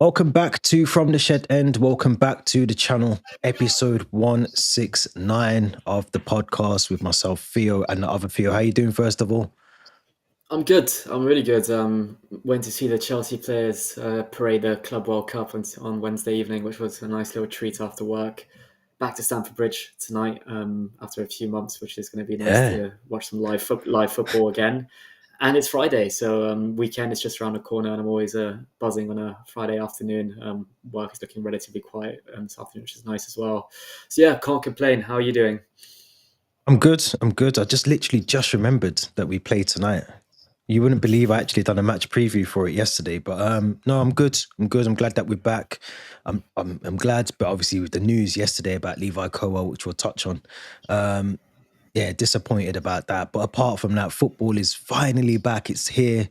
Welcome back to From the Shed End. Welcome back to the channel, episode 169 of the podcast with myself, Theo, and the other Theo. How you doing, first of all? I'm good. I'm really good. Went to see the Chelsea players parade the Club World Cup on Wednesday evening, which was a nice little treat after work. Back to Stamford Bridge tonight after a few months, which is going to be nice Yeah. to watch some live football again. And it's Friday, so weekend is just around the corner, and I'm always buzzing on a Friday afternoon. Work is looking relatively quiet this afternoon, which is nice as well. So yeah, can't complain. How are you doing? I'm good. I just literally just remembered that we play tonight. You wouldn't believe I actually done a match preview for it yesterday, but no, I'm good. I'm glad that we're back. I'm glad, but obviously with the news yesterday about Levi Colwill, which we'll touch on, yeah, disappointed about that. But apart from that, football is finally back. It's here.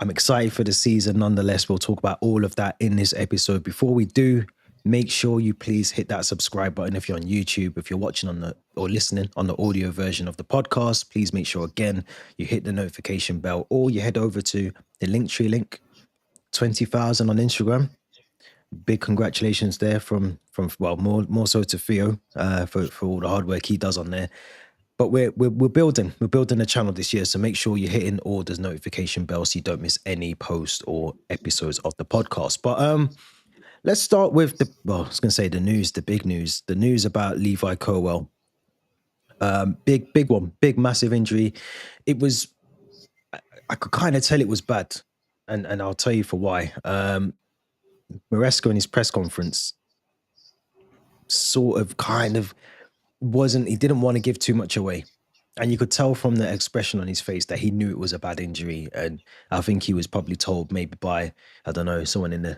I'm excited for the season. Nonetheless, we'll talk about all of that in this episode. Before we do, make sure you please hit that subscribe button if you're on YouTube. If you're watching or listening on the audio version of the podcast, please make sure again you hit the notification bell, or you head over to the Linktree link, 20,000 on Instagram. Big congratulations there from well, more so to Theo for all the hard work he does on there. But we're building a channel this year, so make sure you're hitting all those notification bells so you don't miss any posts or episodes of the podcast. But let's start with I was going to say the big news, the news about Levi Colwill. Big one, big massive injury. It was, I could kind of tell it was bad, and I'll tell you for why. Maresca in his press conference he didn't want to give too much away. And you could tell from the expression on his face that he knew it was a bad injury. And I think he was probably told maybe by, I don't know, someone in the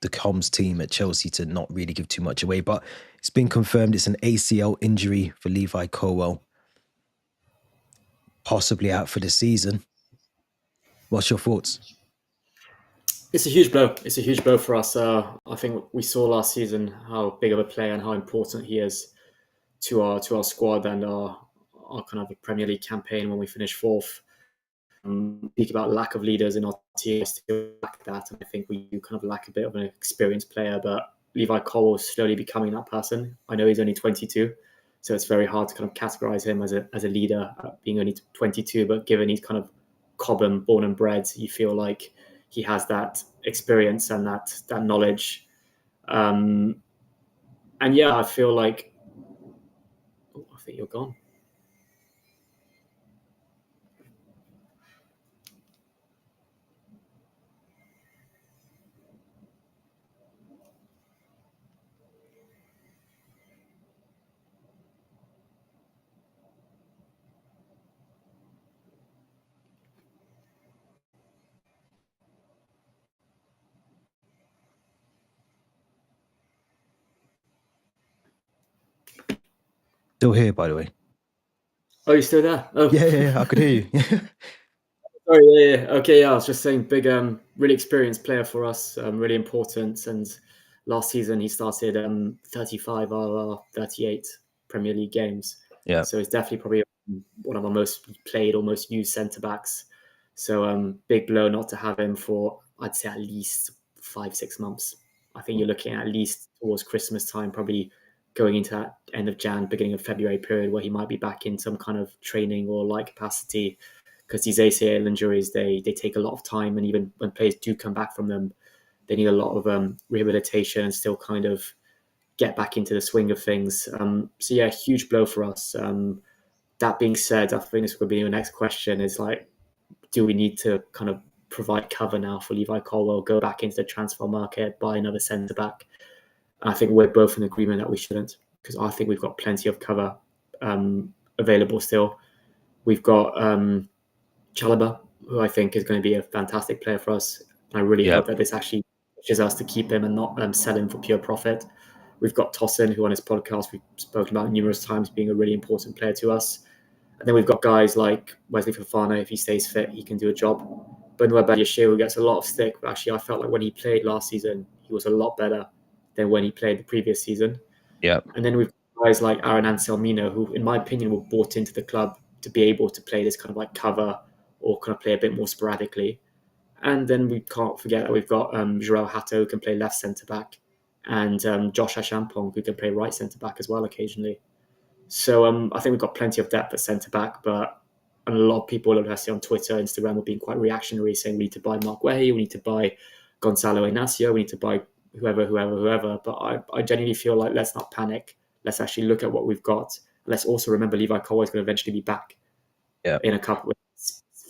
comms team at Chelsea to not really give too much away. But it's been confirmed it's an ACL injury for Levi Colwill, possibly out for the season. What's your thoughts? It's a huge blow. It's a huge blow for us. I think we saw last season how big of a player and how important he is to our squad and our kind of Premier League campaign when we finished fourth. Speak about lack of leaders in our team, still lack that, and I think we do kind of lack a bit of an experienced player. But Levi Colwill is slowly becoming that person. I know he's only 22, so it's very hard to kind of categorize him as a leader, being only 22. But given he's kind of Cobham born and bred, you feel like he has that experience and that knowledge. And yeah, I feel like I think you're gone. Still here, by the way. Oh, you're still there? Oh, Yeah, I could hear you. Sorry, yeah. Okay, yeah. I was just saying, big, really experienced player for us, really important. And last season he started 35 out of our 38 Premier League games. Yeah. So he's definitely probably one of our most played or most used centre backs. So big blow not to have him for, I'd say, at least 5-6 months. I think you're looking at least towards Christmas time, probably going into that end of Jan, beginning of February period where he might be back in some kind of training or light capacity, because these ACL injuries, they take a lot of time, and even when players do come back from them, they need a lot of rehabilitation and still kind of get back into the swing of things. So yeah, huge blow for us. That being said, I think this will be your next question is like, do we need to kind of provide cover now for Levi Colwill, go back into the transfer market, buy another centre back? And I think we're both in agreement that we shouldn't, because I think we've got plenty of cover available still. We've got Chalobah, who I think is going to be a fantastic player for us. And I really hope that this actually pushes us to keep him and not sell him for pure profit. We've got Tosin, who on his podcast we've spoken about numerous times being a really important player to us. And then we've got guys like Wesley Fofana. If he stays fit, he can do a job. Benoit Badiashile, who gets a lot of stick, but actually I felt like when he played last season, he was a lot better than when he played the previous season. Yeah. And then we've got guys like Aaron Anselmino, who, in my opinion, were brought into the club to be able to play this kind of like cover or kind of play a bit more sporadically. And then we can't forget that we've got João Hato, who can play left centre back, and Josh Achampong, who can play right centre back as well occasionally. So I think we've got plenty of depth at centre back, but a lot of people, especially on Twitter, Instagram, have been quite reactionary, saying we need to buy Mark Wehi, we need to buy Gonzalo Inacio, we need to buy whoever. But I genuinely feel like let's not panic. Let's actually look at what we've got. Let's also remember Levi Colwill is going to eventually be back in a couple of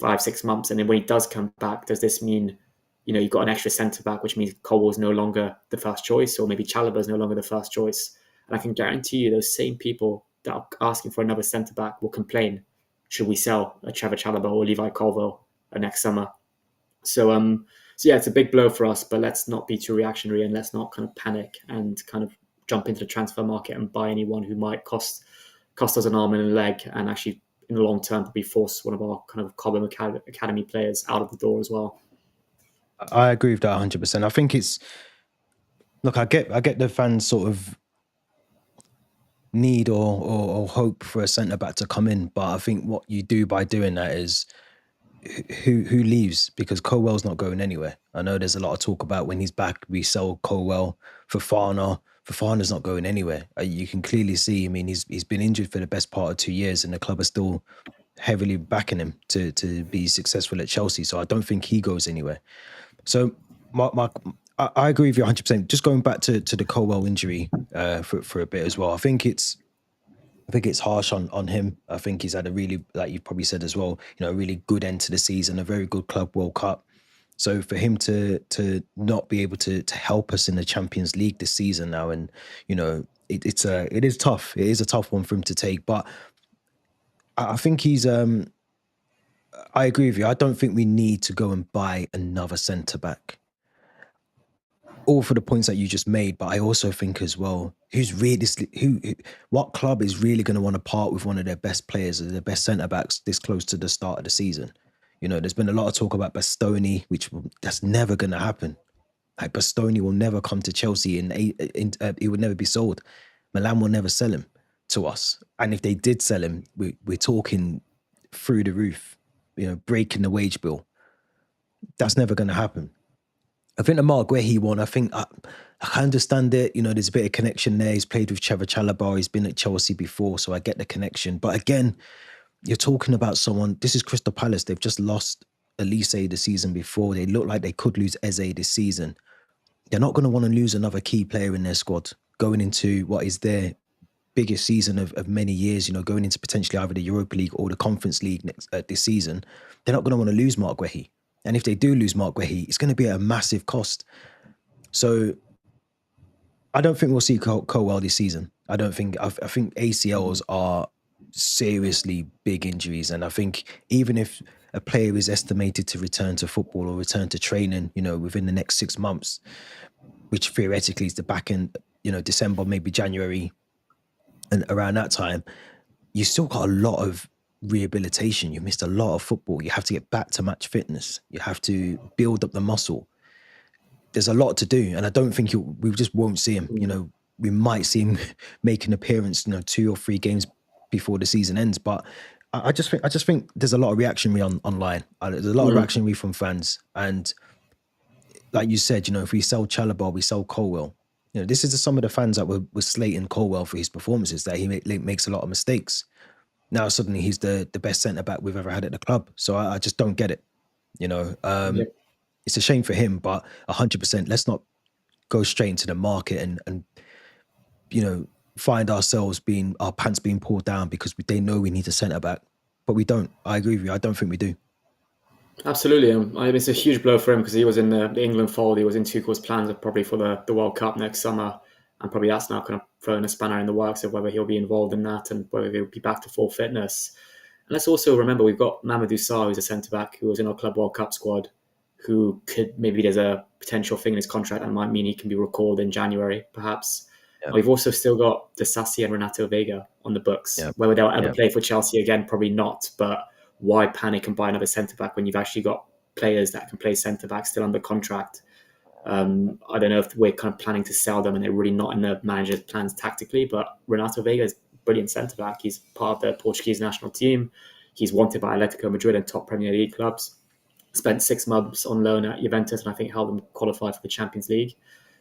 5-6 months. And then when he does come back, does this mean, you've got an extra centre back, which means Colwill's no longer the first choice, or maybe Chalobah's no longer the first choice? And I can guarantee you those same people that are asking for another centre back will complain, should we sell a Trevor Chalobah or Levi Colwill next summer? So yeah, it's a big blow for us, but let's not be too reactionary, and let's not kind of panic and kind of jump into the transfer market and buy anyone who might cost us an arm and a leg, and actually in the long term probably force one of our kind of Cobham Academy players out of the door as well. I agree with that 100%. I think it's, look, I get the fans sort of need or hope for a centre back to come in, but I think what you do by doing that is who leaves, because Colwell's not going anywhere. I know there's a lot of talk about when he's back, we sell Colwell. Fofana's not going anywhere. You can clearly see, I mean, he's been injured for the best part of 2 years, and the club are still heavily backing him to be successful at Chelsea. So I don't think he goes anywhere. So I agree with you 100%. Just going back to the Colwell injury for a bit as well. I think it's harsh on him. I think he's had a really, like you've probably said as well, a really good end to the season, a very good Club World Cup. So for him to not be able to help us in the Champions League this season now, and it is tough. It is a tough one for him to take. But I think he's. I agree with you. I don't think we need to go and buy another centre back. All for the points that you just made, but I also think as well, what club is really going to want to part with one of their best players or their best centre backs this close to the start of the season? There's been a lot of talk about Bastoni, that's never going to happen. Like, Bastoni will never come to Chelsea, and he would never be sold. Milan will never sell him to us, and if they did sell him, we're talking through the roof, breaking the wage bill. That's never going to happen. I think the Mark where he won, I think I understand it. There's a bit of connection there. He's played with Trevor Chalobah. He's been at Chelsea before, so I get the connection. But again, you're talking about someone, this is Crystal Palace. They've just lost Elise the season before. They look like they could lose Eze this season. They're not going to want to lose another key player in their squad going into what is their biggest season of many years, going into potentially either the Europa League or the Conference League this season. They're not going to want to lose Mark Wehi. And if they do lose Mark Wehi, it's going to be at a massive cost. So I don't think we'll see Colwell this season. I think ACLs are seriously big injuries. And I think even if a player is estimated to return to football or return to training, within the next 6 months, which theoretically is the back end, December, maybe January, and around that time, you still got a lot of rehabilitation. You missed a lot of football. You have to get back to match fitness. You have to build up the muscle. There's a lot to do, and I don't think we just won't see him. We might see him make an appearance, 2 or 3 games before the season ends. But I just think there's a lot of reactionary online. There's a lot of reactionary from fans, and like you said, if we sell Chalobah, we sell Colwell. This is some of the fans that were slating Colwell for his performances, that he makes a lot of mistakes. Now suddenly he's the best centre back we've ever had at the club. So I just don't get it. It's a shame for him, but 100%. Let's not go straight into the market and find ourselves our pants being pulled down because they know we need a centre back, but we don't. I agree with you. I don't think we do. Absolutely. It's a huge blow for him because he was in the England fold. He was in Tuchel's plans probably for the World Cup next summer. And probably that's now kind of throwing a spanner in the works of whether he'll be involved in that and whether he'll be back to full fitness. And let's also remember we've got Mamadou Sarr, who's a centre-back who was in our Club World Cup squad, who maybe there's a potential thing in his contract that might mean he can be recalled in January, perhaps. Yeah. We've also still got Disasi and Renato Vega on the books. Yeah. Whether they'll ever play for Chelsea again, probably not. But why panic and buy another centre-back when you've actually got players that can play centre-back still under contract? I don't know if we're kind of planning to sell them and they're really not in the manager's plans tactically, but Renato Vega is a brilliant centre-back. He's part of the Portuguese national team. He's wanted by Atletico Madrid and top Premier League clubs. spent 6 months on loan at Juventus, and I think helped them qualify for the Champions League.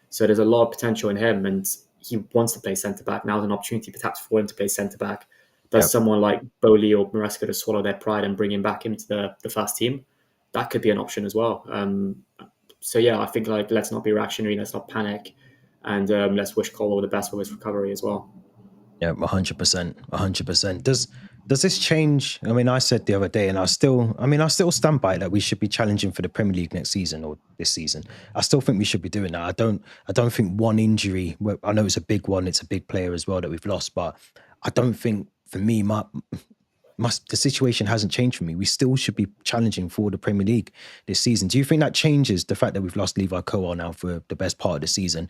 So there's a lot of potential in him, and he wants to play centre back. Now there's an opportunity perhaps for him to play centre back. Does someone like Bowley or Maresca to swallow their pride and bring him back into the first team? That could be an option as well. So yeah, I think like let's not be reactionary, let's not panic, and let's wish Colwill the best with his recovery as well. Yeah, 100%, 100%. Does this change? I mean, I said the other day, and I still stand by that we should be challenging for the Premier League next season or this season. I still think we should be doing that. I don't think one injury. I know it's a big one. It's a big player as well that we've lost, but I don't think for me, the situation hasn't changed for me. We still should be challenging for the Premier League this season. Do you think that changes the fact that we've lost Levi Colwill now for the best part of the season?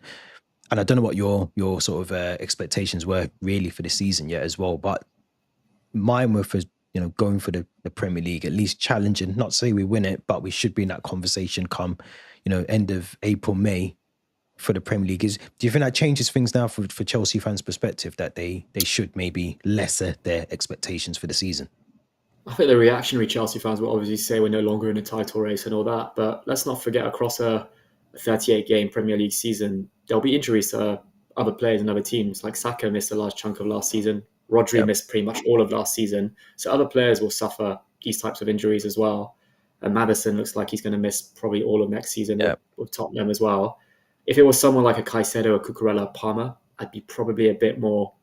And I don't know what your sort of expectations were really for the season yet as well, but mine were for going for the Premier League, at least challenging. Not to say we win it, but we should be in that conversation come end of April, May for the Premier League. Do you think that changes things now for Chelsea fans' perspective that they should maybe lesser their expectations for the season? I think the reactionary Chelsea fans will obviously say we're no longer in a title race and all that, but let's not forget across a 38-game Premier League season, there'll be injuries to other players and other teams. Like Saka missed a large chunk of last season. Rodri missed pretty much all of last season. So other players will suffer these types of injuries as well. And Maddison looks like he's going to miss probably all of next season with Tottenham as well. If it was someone like a Caicedo, a Cucurella, Palmer, I'd be probably a bit more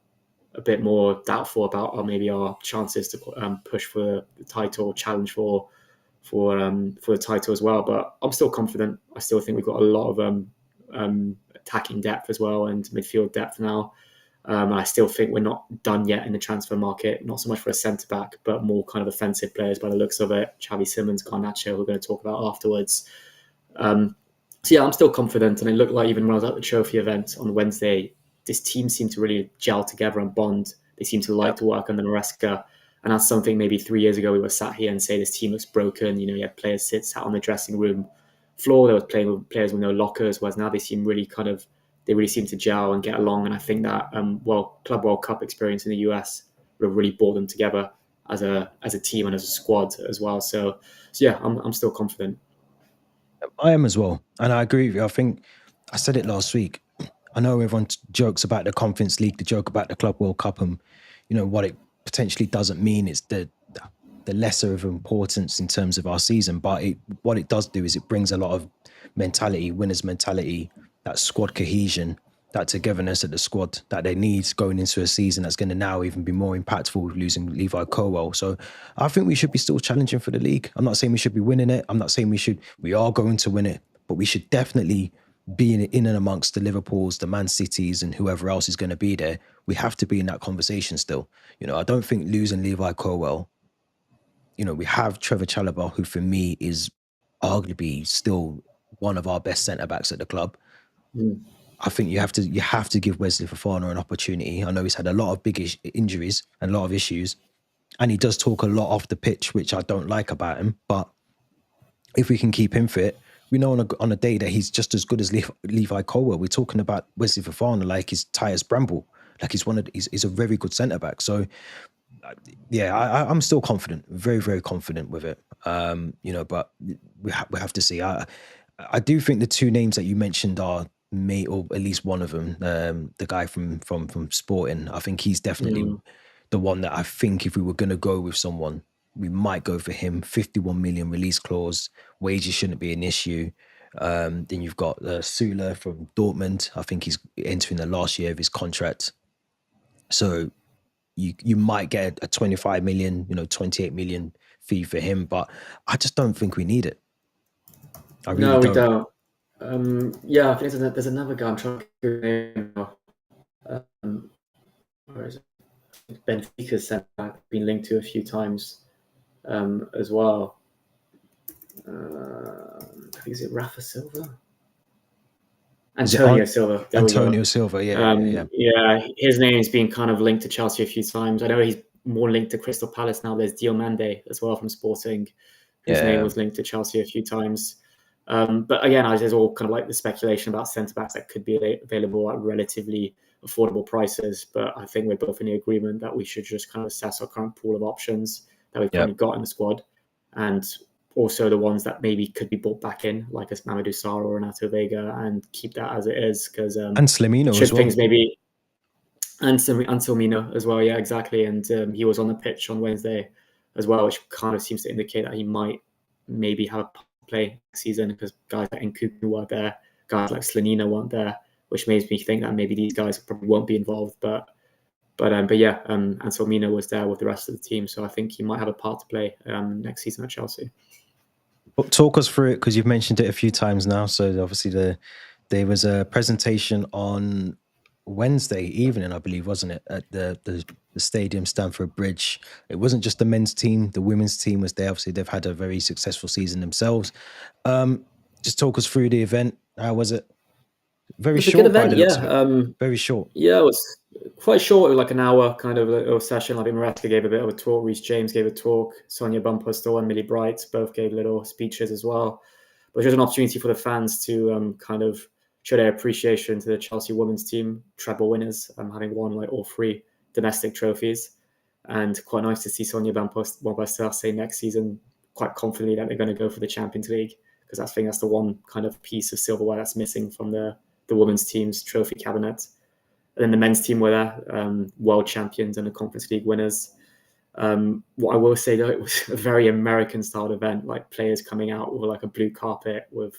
doubtful about maybe our chances to push for the title, challenge for the title as well. But I'm still confident. I still think we've got a lot of attacking depth as well and midfield depth now. And I still think we're not done yet in the transfer market, not so much for a centre-back, but more kind of offensive players by the looks of it. Xavi Simons, Garnacho, we're going to talk about afterwards. So yeah, I'm still confident. And it looked like even when I was at the trophy event on Wednesday, this team seemed to really gel together and bond. They seem to like to work under Maresca. And that's something maybe 3 years ago we were sat here and say this team looks broken. You had players sat on the dressing room floor. They were playing with players with no lockers, whereas now they seem really they really seem to gel and get along. And I think that Club World Cup experience in the US would have really brought them together as a team and as a squad as well. So yeah, I'm still confident. I am as well. And I agree with you. I think I said it last week. I know everyone jokes about the Conference League, the joke about the Club World Cup and, what it potentially doesn't mean. It's the lesser of importance in terms of our season. But what it does do is it brings a lot of mentality, winners mentality, that squad cohesion, that togetherness at the squad that they need going into a season that's going to now even be more impactful with losing Levi Colwill. So I think we should be still challenging for the league. I'm not saying we should be winning it. I'm not saying we are going to win it, but we should definitely be in and amongst the Liverpools, the Man Cities and whoever else is going to be there. We have to be in that conversation still. I don't think losing Levi Colwill, we have Trevor Chalobah, who for me is arguably still one of our best centre-backs at the club. I think you have to give Wesley Fofana an opportunity. I know he's had a lot of big injuries and a lot of issues, and he does talk a lot off the pitch, which I don't like about him. But if we can keep him fit, we know on a day that he's just as good as Levi Colwill. We're talking about Wesley Fofana like he's Tyus Bramble, like he's a very good centre back. So yeah, I'm still confident, very very confident with it. But we have to see. I do think the two names that you mentioned are or at least one of them, the guy from Sporting. I think he's definitely the one that I think if we were going to go with someone, we might go for him. 51 million release clause, wages shouldn't be an issue. Then you've got Sula from Dortmund. I think he's entering the last year of his contract. So you might get a 25 million, 28 million fee for him, but I just don't think we need it. I really we don't. I think there's another guy I'm trying to name now. Where is it? Benfica's centre back, been linked to a few times as well. I think is it Rafa Silva? Antonio Silva. Antonio Silva, yeah. His name's been kind of linked to Chelsea a few times. I know he's more linked to Crystal Palace now. There's Diomande as well from Sporting, whose name was linked to Chelsea a few times. But again, there's all kind of like the speculation about centre-backs that could be available at relatively affordable prices. But I think we're both in the agreement that we should just kind of assess our current pool of options that we've kind of got in the squad. And also the ones that maybe could be brought back in, like a Mamadou Sarr or Renato Vega, and keep that as it is, because And Slimino should as well. things maybe and Silmino as well, yeah, exactly. And he was on the pitch on Wednesday as well, which kind of seems to indicate that he might maybe have a play next season, because guys like Nkunku weren't there, guys like Slanina weren't there, which makes me think that maybe these guys probably won't be involved. But yeah, and Silmino was there with the rest of the team, so I think he might have a part to play next season at Chelsea. Talk us through it, because you've mentioned it a few times now. So obviously there was a presentation on Wednesday evening, I believe, wasn't it, at the stadium, Stamford Bridge. It wasn't just the men's team, the women's team was there. Obviously they've had a very successful season themselves. Just talk us through the event. How was it? Very It's a good short by event, the looks of yeah. it. Very short. Yeah, it was quite short, like an hour kind of a session. Like Maresca gave a bit of a talk, Reece James gave a talk, Sonia Bumperstall and Millie Bright both gave little speeches as well. But it was an opportunity for the fans to kind of show their appreciation to the Chelsea women's team, treble winners, having won like all 3 domestic trophies. And quite nice to see Sonia Bumperstall say next season quite confidently that they're going to go for the Champions League, because I think that's the one kind of piece of silverware that's missing from the women's team's trophy cabinet. And then the men's team were there, world champions and the Conference League winners. What I will say, though, it was a very American-style event, like players coming out with like a blue carpet with,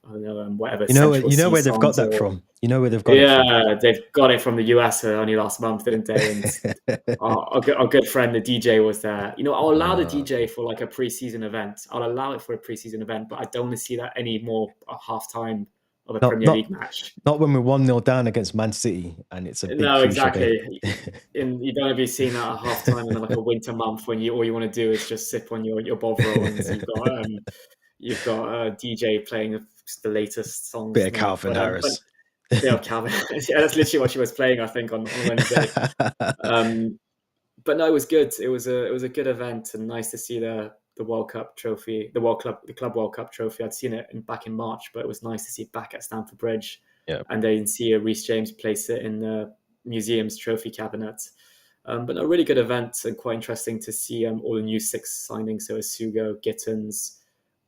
I don't know, whatever. You know where they've got that from. You know where they've got it from. Yeah, they've got it from the US only last month, didn't they? And our good friend, the DJ, was there. I'll allow the DJ for like a pre-season event. I'll allow it for a pre-season event, but I don't want to see that anymore at halftime of a Premier League match. Not when we're 1-0 down against Man City and it's a big exactly. And you don't want to be seeing that at halftime in like a winter month when all you want to do is just sip on your Bovril, and you've got a DJ playing the latest songs. Bit of Calvin Harris. Calvin. Yeah, that's literally what she was playing, I think, on Wednesday. But no, it was good. It was a good event, and nice to see the World Cup trophy, the Club World Cup trophy. I'd seen it back in March, but it was nice to see it back at Stamford Bridge. Yeah. And then see Reece James place it in the museum's trophy cabinet. But a really good event, and quite interesting to see all the new 6 signings. So Sugo, Gittins,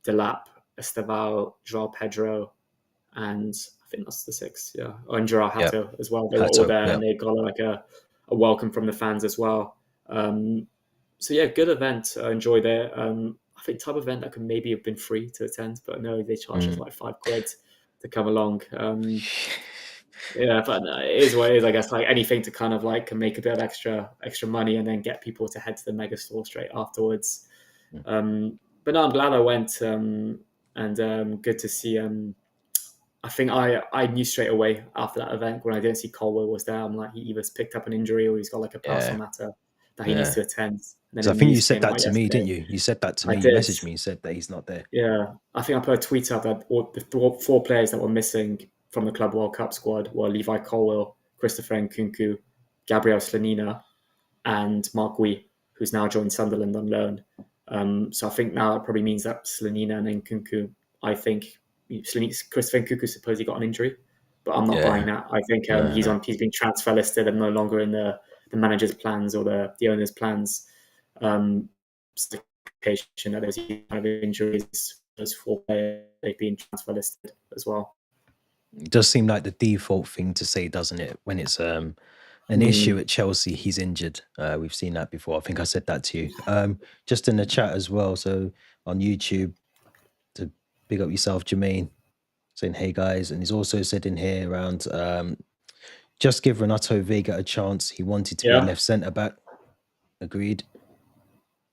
Delap, Esteval, Joao Pedro, and I think that's the 6. Yeah, and Joao Hato as well. They were all there, and they got like a welcome from the fans as well. So yeah, good event. I enjoyed it. I think type of event that could maybe have been free to attend, but no, they charged us like £5 to come along. Yeah, but it is what it is, I guess. Like anything to kind of like make a bit of extra money and then get people to head to the mega store straight afterwards. But no, I'm glad I went, and good to see. I think I knew straight away after that event, when I didn't see Colwill was there, I'm like, he either picked up an injury or he's got like a personal matter that he needs to attend. So I think you said that to me, didn't you? You said that to me. You messaged me. You said that he's not there. Yeah, I think I put a tweet up that the 4 players that were missing from the Club World Cup squad were Levi Colwill, Christopher Nkunku, Gabriel Slanina, and Mark Gui, who's now joined Sunderland on loan. So I think now it probably means that Slanina and Nkunku, I think Christopher Nkunku supposedly got an injury, but I'm not buying that. I think he's been transfer listed and no longer in the manager's plans or the owner's plans. That there's kind of injuries, those 4 players, they've been transfer listed as well. It does seem like the default thing to say, doesn't it? When it's an issue at Chelsea, he's injured. We've seen that before. I think I said that to you. Just in the chat as well. So on YouTube, to big up yourself, Jermaine, saying, hey guys. And he's also said in here around, just give Renato Vega a chance. He wanted to be left centre back. Agreed.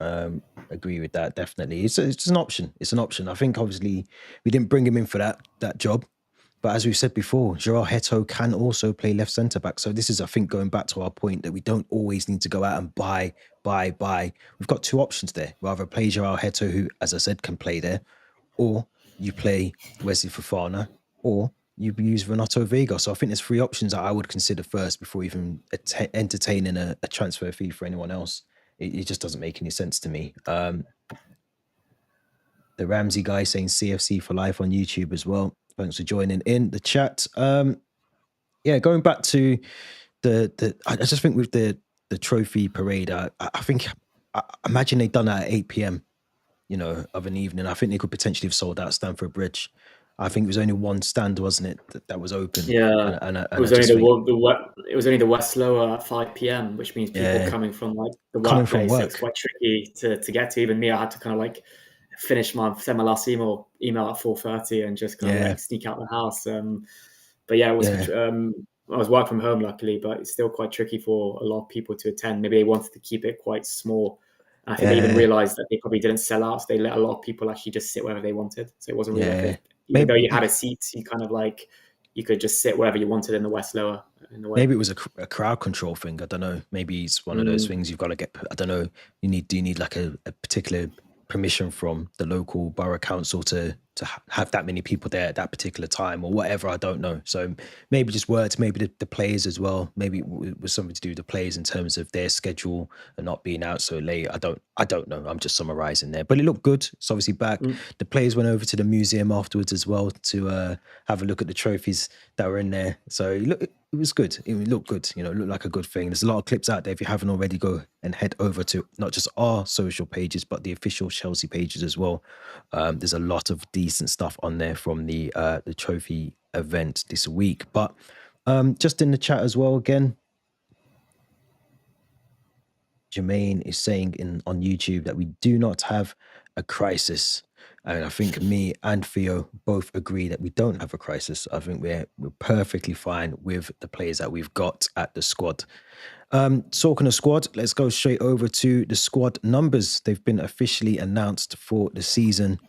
Agree with that, definitely. It's an option. It's an option. I think obviously we didn't bring him in for that job, but as we've said before, Joao Hato can also play left centre back. So this is, I think, going back to our point that we don't always need to go out and buy. We've got 2 options there. Rather play Joao Hato, who, as I said, can play there, or you play Wesley Fofana, or you use Renato Vega. So I think there's 3 options that I would consider first before even entertaining a transfer fee for anyone else. It just doesn't make any sense to me. The Ramsey guy saying CFC for life on YouTube as well. Thanks for joining in the chat. Going back to I just think with the trophy parade, I think, I imagine they've done that at 8 p.m. of an evening. I think they could potentially have sold out Stamford Bridge. I think it was only one stand, wasn't it, that was open? Yeah, And it I was only just think, it was only the West Lower at 5 p.m., which means people yeah, coming from like the coming from workplace. It was work, quite tricky to get to. Even me, I had to kind of like send my last email at 4:30 and just kind of yeah, like sneak out the house. But yeah, it was. yeah, I was working from home luckily, but it's still quite tricky for a lot of people to attend. Maybe they wanted to keep it quite small. And I think they even yeah, realized that they probably didn't sell out, so they let a lot of people actually just sit wherever they wanted. So it wasn't really like yeah. even though you had Maybe a seat, you kind of like you could just sit wherever you wanted in the West Lower in a way. maybe it was a crowd control thing. I don't know. Maybe it's one of those Mm. things you've got to get. I don't know. Do you need like a particular permission from the local borough council to have that many people there at that particular time or whatever? I don't know. So maybe just words. Maybe the players as well. Maybe it was something to do with the players in terms of their schedule and not being out so late. I don't know. I'm just summarizing there, but it looked good. It's obviously back. Mm. The players went over to the museum afterwards as well to have a look at the trophies that were in there. So it was good. It looked good. It looked like a good thing. There's a lot of clips out there. If you haven't already, go and head over to not just our social pages, but the official Chelsea pages as well. There's a lot of decent stuff on there from the trophy event this week. But just in the chat as well, again, Jermaine is saying on YouTube that we do not have a crisis. And I think me and Theo both agree that we don't have a crisis. I think we're perfectly fine with the players that we've got at the squad. Talking of squad, let's go straight over to the squad numbers. They've been officially announced for the season.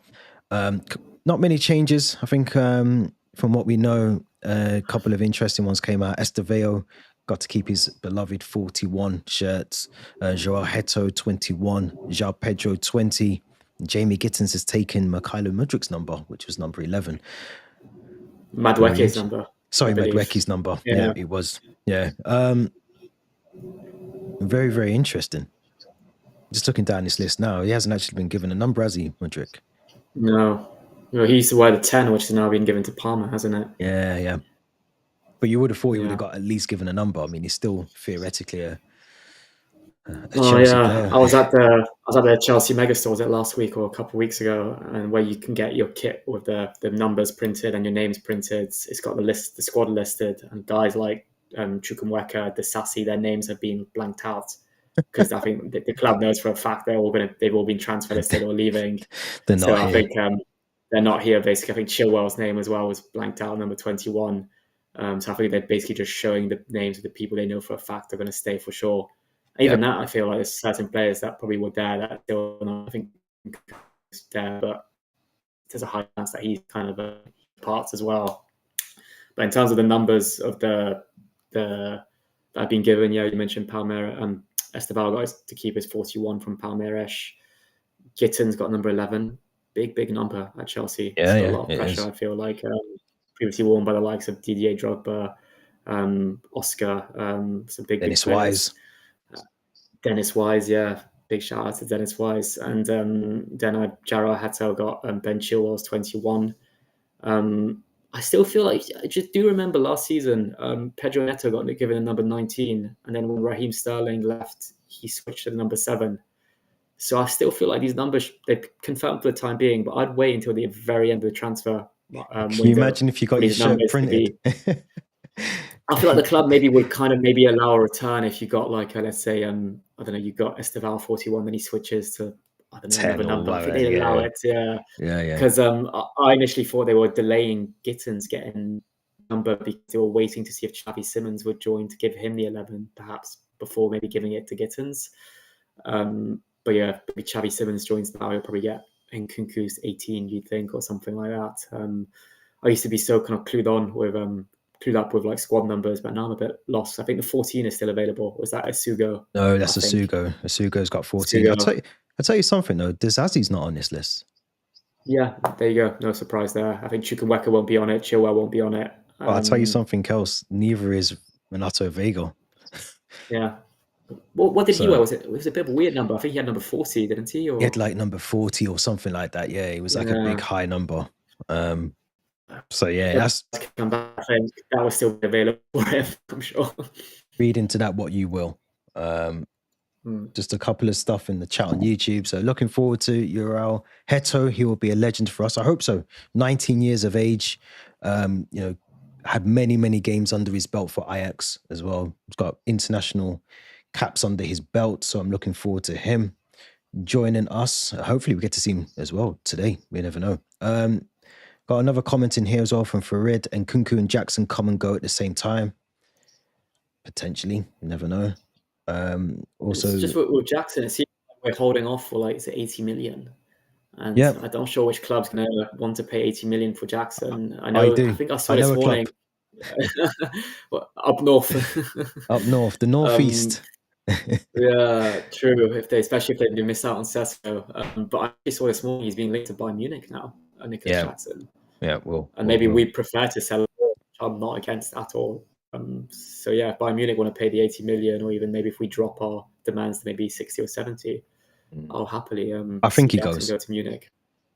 Not many changes. I think from what we know, a couple of interesting ones came out. Estevao got to keep his beloved 41 shirts. Joao Heto 21, Joao Pedro 20. Jamie Gittins has taken Mikhailo Mudrik's number, which was number 11. Madueke's number. Sorry, I believe. Madueke's number. Yeah, it was. Yeah. Very, very interesting. Just looking down this list now, he hasn't actually been given a number, has he, Mudrik? No. Well, he used to wear the 10, which has now been given to Palmer, hasn't it? Yeah, yeah. But you would have thought he would have got at least given a number. I mean, he's still theoretically a Chelsea player. I was at the Chelsea Megastore, was it last week or a couple of weeks ago, and where you can get your kit with the numbers printed and your names printed. It's got the squad listed, and guys like Chukwuemeka, Disasi, their names have been blanked out because I think the club knows for a fact they've all been transfer listed or leaving. They're not I here. think they're not here. Basically, I think Chilwell's name as well was blanked out, number 21. So I think they're basically just showing the names of the people they know for a fact are going to stay for sure. Even that, I feel like there's certain players that probably were there that still not. I think he's there, but there's a high chance that he's kind of parts as well. But in terms of the numbers of the that have been given, you mentioned Palmeiras. Estevao got to keep his 41 from Palmeiras. Gittins got number 11. Big number at Chelsea. Yeah, a lot of pressure, I feel like. Previously worn by the likes of Didier Drogba, Oscar, some big Dennis players. Wise. Dennis Wise, yeah. Big shout out to Dennis Wise. And then Jaro Hato got Ben Chilwell's 21. I still feel like, I just do remember last season, Pedro Neto got given a number 19. And then when Raheem Sterling left, he switched to the number 7. So I still feel like these numbers, they confirmed for the time being, but I'd wait until the very end of the transfer Can you imagine if you got your shirt printed? I feel like the club would maybe allow a return if you got like, let's say, I don't know, you got Estevao 41, then he switches to, I don't know, another number. I think they'd allow it, yeah. Because I initially thought they were delaying Gittins getting number because they were waiting to see if Xavi Simons would join to give him the 11, perhaps, before maybe giving it to Gittins. But yeah, if Xavi Simons joins now, he'll probably get Nkunku's 18, you'd think, or something like that. I used to be so kind of clued up with like squad numbers, but now I'm a bit lost. I think the 14 is still available. Was that Asugo? No, that's Asugo. Asugo's got 14. I'll tell you something though. Disasi's not on this list. Yeah, there you go. No surprise there. I think Chukwuemeka won't be on it. Chilwell won't be on it. I'll tell you something else. Neither is Renato Vega. Yeah. What did he wear? It was a bit of a weird number. I think he had number 40, didn't he? He had like number 40 or something like that. Yeah, it was like a big high number. So yeah, that's come back. That was still available for him, I'm sure. Read into that what you will. Just a couple of stuff in the chat on YouTube. So looking forward to Ural Heto. He will be a legend for us. I hope so. 19 years of age. Had many games under his belt for Ajax as well. He's got international caps under his belt. So I'm looking forward to him joining us. Hopefully we get to see him as well today. We never know. Got another comment in here as well from Farid. And Nkunku and Jackson come and go at the same time. Potentially. You never know. Also, it's just with Jackson, it seems like we're holding off for like 80 million. And yeah, I'm not sure which club's going to want to pay 80 million for Jackson. I do. I think I saw I this know a morning up north. Up north, the northeast. Yeah, true. Especially if they do miss out on Sesko. But I actually saw this morning he's being linked to Bayern Munich now, Nicolas Jackson. Yeah, well, and maybe we prefer to sell him, which I'm not against at all. So yeah, if Bayern Munich want to pay the 80 million, or even maybe if we drop our demands to maybe 60 or 70, I'll happily I think he Jackson goes. go to Munich.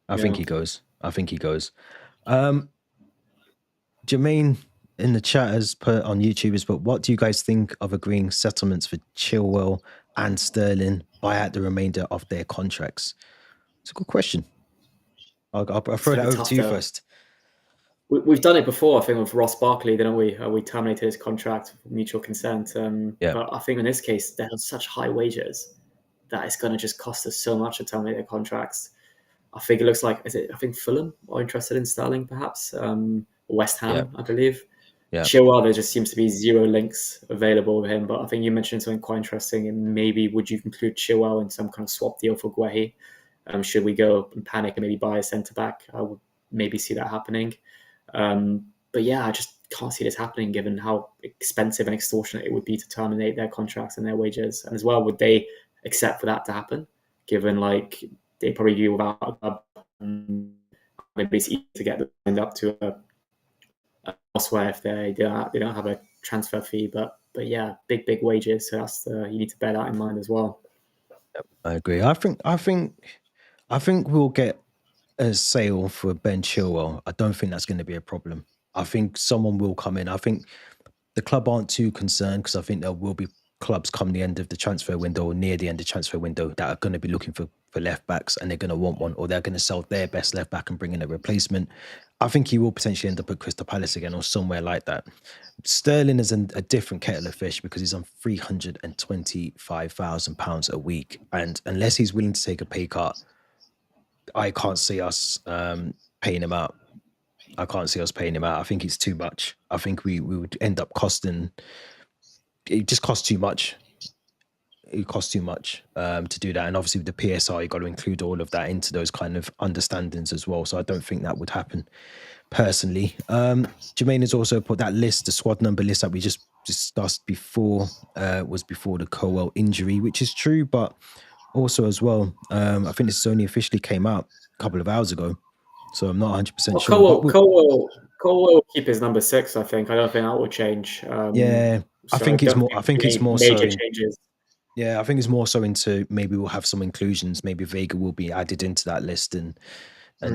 I think he goes. Jermaine in the chat has put on YouTube, but what do you guys think of agreeing settlements for Chilwell and Sterling, buy out the remainder of their contracts? It's a good question. I'll throw that over to you first. We've done it before, I think, with Ross Barkley, didn't we? We terminated his contract with mutual consent. But I think in this case, they have such high wages that it's going to just cost us so much to terminate their contracts. I think it looks like, I think Fulham are interested in Sterling, perhaps. West Ham, I believe. Chilwell, there just seems to be zero links available with him. But I think you mentioned something quite interesting. And maybe would you include Chilwell in some kind of swap deal for Guehi? Should we go and panic and maybe buy a centre-back? I would maybe see that happening. But yeah, I just can't see this happening given how expensive and extortionate it would be to terminate their contracts and their wages. And as well, would they accept for that to happen? Given like they probably view without a club, maybe it's easy to get them up to elsewhere if they don't have a transfer fee. But yeah, big wages. So that's you need to bear that in mind as well. I agree. I think we'll get a sale for Ben Chilwell. I don't think that's going to be a problem. I think someone will come in. I think the club aren't too concerned because I think there will be clubs come the end of the transfer window or near the end of the transfer window that are going to be looking for left backs, and they're going to want one, or they're going to sell their best left back and bring in a replacement. I think he will potentially end up at Crystal Palace again or somewhere like that. Sterling is a different kettle of fish because he's on £325,000 a week, and unless he's willing to take a pay cut, I can't see us paying him out. I think it's too much. I think we would end up costing. It just costs too much. It costs too much to do that, and obviously with the PSR, you got to include all of that into those kind of understandings as well. So I don't think that would happen personally. Jermaine has also put that list, the squad number list that we just discussed before, was before the Colwill injury, which is true, but also as well, I think this only officially came out a couple of hours ago, so I'm not 100% sure. Colwill will keep his number 6. I think. I don't think that will change. I think it's more. I think it's more major changes. Yeah, I think it's more so into maybe we'll have some inclusions. Maybe Vega will be added into that list and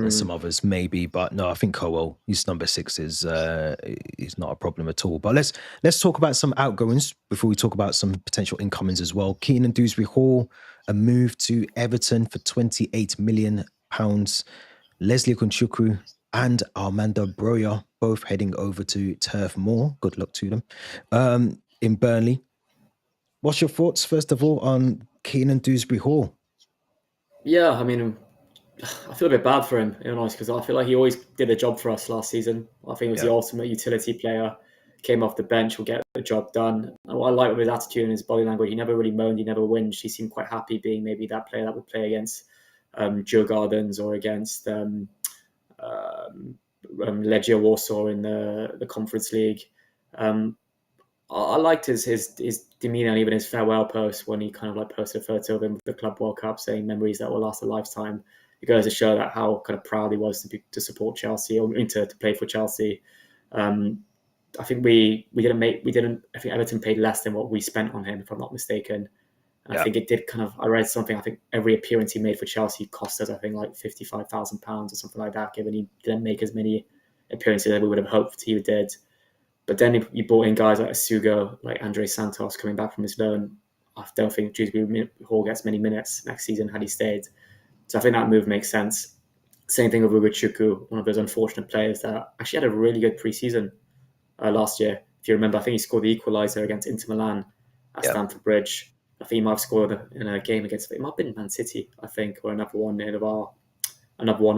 some others maybe. But no, I think Colwill, his number 6 is not a problem at all. But let's talk about some outgoings before we talk about some potential incomings as well. Keenan Dewsbury-Hall, a move to Everton for £28 million. Leslie Kunchukwu and Armando Broja both heading over to Turf Moor. Good luck to them in Burnley. What's your thoughts, first of all, on Keenan Dewsbury-Hall? Yeah, I mean, I feel a bit bad for him, because I feel like he always did a job for us last season. I think he was the ultimate utility player. Came off the bench, will get the job done. And what I like with his attitude and his body language, he never really moaned, he never whinged. He seemed quite happy being maybe that player that would play against Joe Gardens or against Legia Warsaw in the Conference League. I liked his demeanour and even his farewell post when he kind of like posted a photo of him with the Club World Cup saying memories that will last a lifetime. It goes to show that how kind of proud he was to support Chelsea or to play for Chelsea. I think I think Everton paid less than what we spent on him, if I'm not mistaken. And I think it did I read something, I think every appearance he made for Chelsea cost us, I think, like £55,000 or something like that, given he didn't make as many appearances as we would have hoped he did. But then you brought in guys like Asugo, like Andre Santos coming back from his loan. I don't think Dewsbury Hall gets many minutes next season had he stayed. So I think that move makes sense. Same thing with Ugochukwu, one of those unfortunate players that actually had a really good pre-season last year. If you remember, I think he scored the equaliser against Inter Milan at Yeah. Stamford Bridge. I think he might have scored in a game against, it might have been Man City, I think, or another one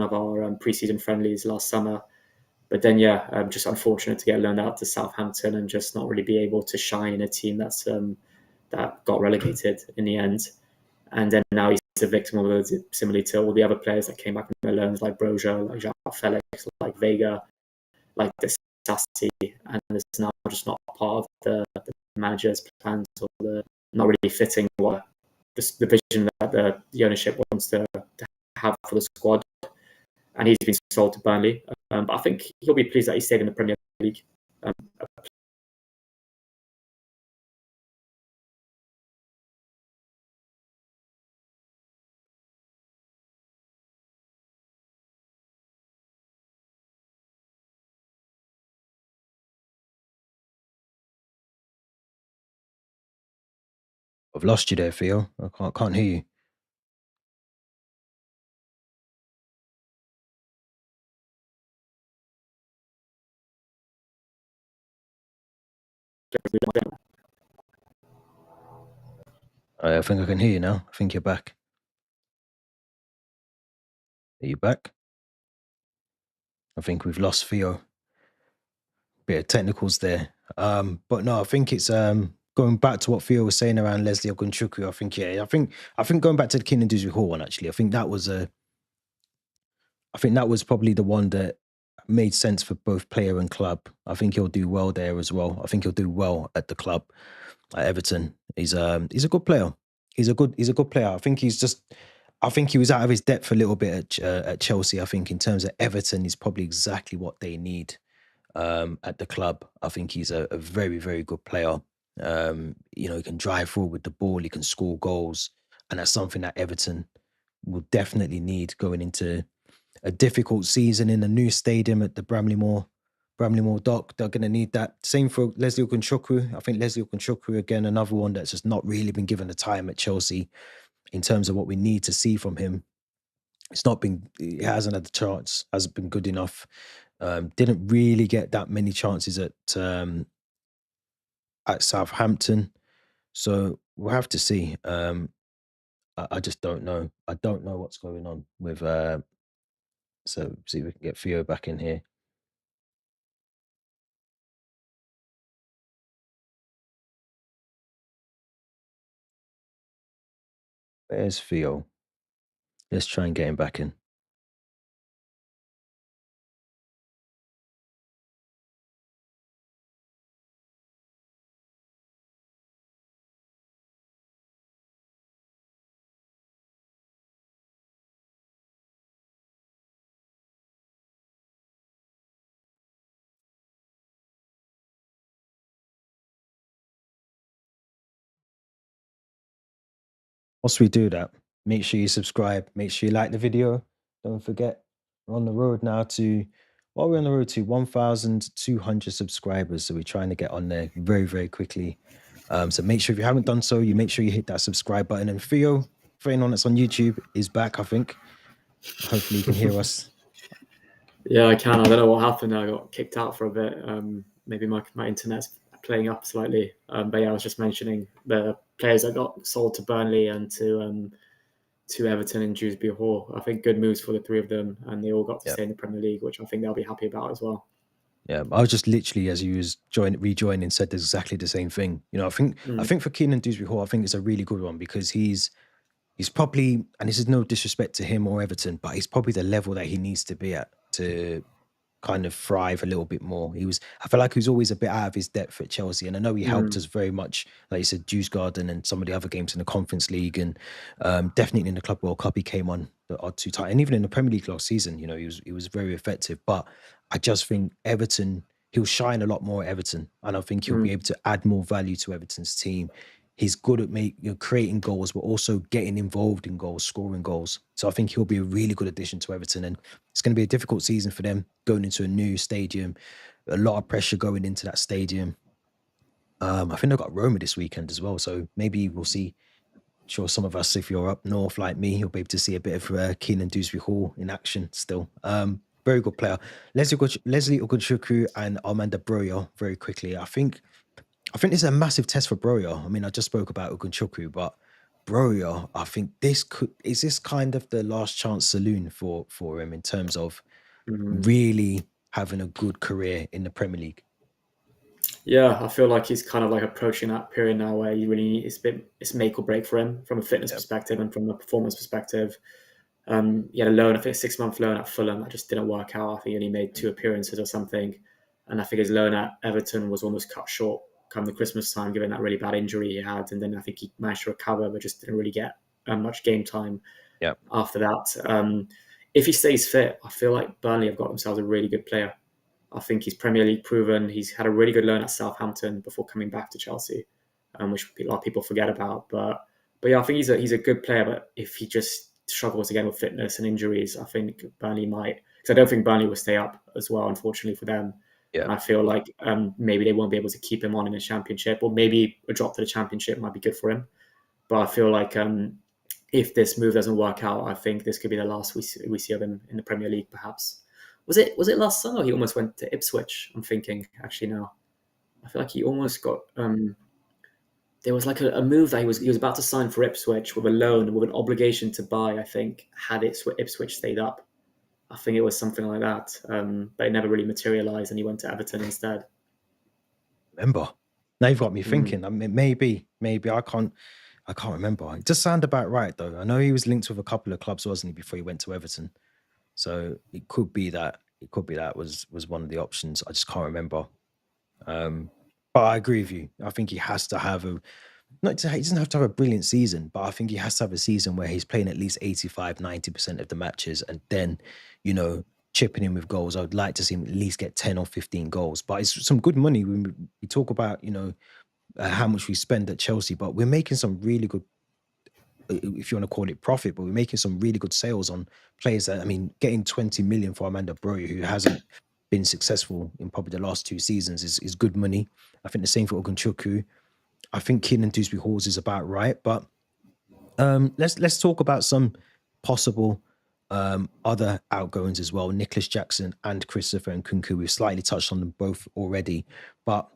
of our pre-season friendlies last summer. But then, just unfortunate to get loaned out to Southampton and just not really be able to shine in a team that got relegated in the end. And then now he's a victim of it, similarly to all the other players that came back from their loans, like Broja, like João Felix, like Vega, like Sassy, and it's now just not part of the manager's plans, or not really fitting what the vision that the ownership wants to have for the squad. And he's been sold to Burnley. But I think he'll be pleased that he stayed in the Premier League. I've lost you there, Theo. I can't hear you. I think I can hear you now. I think you're back. Are you back? I think we've lost Theo. Bit of technicals there. But no, I think it's going back to what Theo was saying around Leslie Ogunchukwu. I think going back to the Keenan Dewsbury Hall one, actually, I think that was probably the one that made sense for both player and club. I think he'll do well there as well. I think he'll do well at the club at Everton. He's a good player. He's a good player. I think he was out of his depth a little bit at Chelsea. I think in terms of Everton, he's probably exactly what they need at the club. I think he's a very, very good player. He can drive forward with the ball, he can score goals, and that's something that Everton will definitely need going into a difficult season in a new stadium at the Bramley-Moore Dock. They're going to need that. Same for Leslie Ogunchukwu. I think Leslie Ogunchukwu, again, another one that's just not really been given the time at Chelsea in terms of what we need to see from him. He hasn't had the chance, hasn't been good enough. Didn't really get that many chances at Southampton. So we'll have to see. I just don't know. I don't know what's going on with so see if we can get Theo back in here. Where's Theo? Let's try and get him back in. Once we do that, make sure you subscribe. Make sure you like the video. Don't forget, we're on the road now to, we're on the road to 1,200 subscribers. So we're trying to get on there very, very quickly. So make sure if you haven't done so, you make sure you hit that subscribe button. And Theo, for anyone that's on YouTube, is back, I think. Hopefully you can hear us. Yeah, I can. I don't know what happened. I got kicked out for a bit. Maybe my internet's playing up slightly. But yeah, I was just mentioning the players that got sold to Burnley and to Everton and Dewsbury Hall. I think good moves for the three of them, and they all got to stay in the Premier League, which I think they'll be happy about as well. Yeah, I was just literally, as you was rejoining, said exactly the same thing. I think for Keenan Dewsbury Hall, I think it's a really good one because he's probably, and this is no disrespect to him or Everton, but he's probably the level that he needs to be at to kind of thrive a little bit more. I feel like he was always a bit out of his depth at Chelsea, and I know he helped us very much, like you said, Juice Garden and some of the other games in the Conference League, and definitely in the Club World Cup he came on the odd two times, and even in the Premier League last season, he was very effective. But I just think Everton, he'll shine a lot more at Everton, and I think he'll be able to add more value to Everton's team. He's good at creating goals, but also getting involved in goals, scoring goals. So I think he'll be a really good addition to Everton. And it's going to be a difficult season for them going into a new stadium. A lot of pressure going into that stadium. I think they've got Roma this weekend as well, so maybe we'll see. Sure, some of us, if you're up north like me, you'll be able to see a bit of Keenan Dewsbury Hall in action still. Very good player. Leslie Ogunchukwu and Armanda Broyo, very quickly. I think this is a massive test for Broyo. I mean, I just spoke about Ogunchukwu, but Broyo, I think is this kind of the last chance saloon for him in terms of really having a good career in the Premier League. Yeah, I feel like he's kind of like approaching that period now where you really it's make or break for him from a fitness Yep. perspective and from a performance perspective. He had a loan, I think a 6-month loan at Fulham that just didn't work out. I think he only made 2 appearances or something. And I think his loan at Everton was almost cut short come the Christmas time, given that really bad injury he had. And then I think he managed to recover, but just didn't really get much game time Yep. after that. If he stays fit, I feel like Burnley have got themselves a really good player. I think he's Premier League proven. He's had a really good loan at Southampton before coming back to Chelsea, which a lot of people forget about. But yeah, I think he's a good player. But if he just struggles again with fitness and injuries, I think Burnley might. Because I don't think Burnley will stay up as well, unfortunately for them. Yeah. And I feel like maybe they won't be able to keep him on in the Championship, or maybe a drop to the Championship might be good for him. But I feel like if this move doesn't work out, I think this could be the last we see of him in the Premier League, perhaps. Was it last summer he almost went to Ipswich? I'm thinking actually now. I feel like he almost got. There was like a move that he was about to sign for Ipswich with a loan with an obligation to buy. I think had Ipswich stayed up. I think it was something like that, but it never really materialised, and he went to Everton instead. Remember, now you've got me thinking. I mean, maybe I can't remember. It just sounded about right though. I know he was linked with a couple of clubs, wasn't he, before he went to Everton? So it could be that. It could be that was one of the options. I just can't remember. But I agree with you. I think he has to have he doesn't have to have a brilliant season, but I think he has to have a season where he's playing at least 85, 90% of the matches and then, chipping in with goals. I would like to see him at least get 10 or 15 goals. But it's some good money when we talk about, how much we spend at Chelsea, but we're making some really good, if you want to call it profit, but we're making some really good sales on players that, I mean, getting 20 million for Amanda Broyo, who hasn't been successful in probably the last 2 seasons, is good money. I think the same for Ogunchukwu. I think Keenan Dewsbury Halls is about right, but let's talk about some possible other outgoings as well. Nicolas Jackson and Christopher Nkunku. We've slightly touched on them both already, but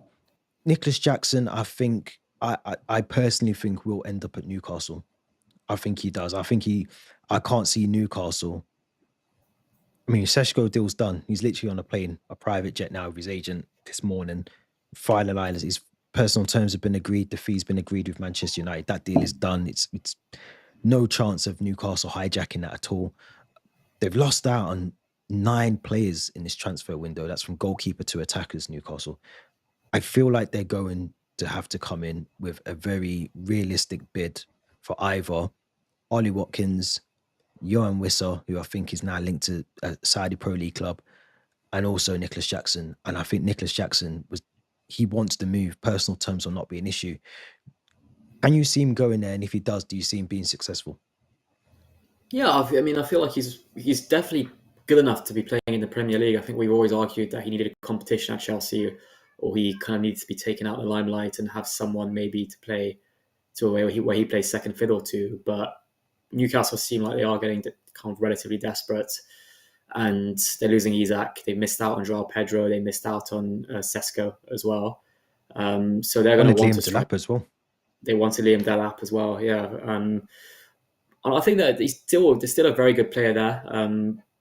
Nicolas Jackson, I personally think will end up at Newcastle. I think he does. I can't see Newcastle. I mean, Seshko deal's done. He's literally on a plane, a private jet now with his agent this morning. Finalized. His personal terms have been agreed. The fee's been agreed with Manchester United. That deal is done. It's no chance of Newcastle hijacking that at all. They've lost out on 9 players in this transfer window. That's from goalkeeper to attackers, Newcastle. I feel like they're going to have to come in with a very realistic bid for either Ollie Watkins, Johan Wissa, who I think is now linked to a Saudi Pro League club, and also Nicolas Jackson. And I think Nicolas Jackson he wants to move. Personal terms will not be an issue. Can you see him going there? And if he does, do you see him being successful? Yeah, I mean, I feel like he's definitely good enough to be playing in the Premier League. I think we've always argued that he needed a competition at Chelsea, or he kind of needs to be taken out of the limelight and have someone maybe to play to where he plays second fiddle to. But Newcastle seem like they are getting kind of relatively desperate, and they're losing Isaac. They missed out on Joao Pedro. They missed out on Sesko as well. So they're going Wanted to want Liam to strike. Delap as well. They wanted Liam Delap as well. Yeah. I think that there's still a very good player there.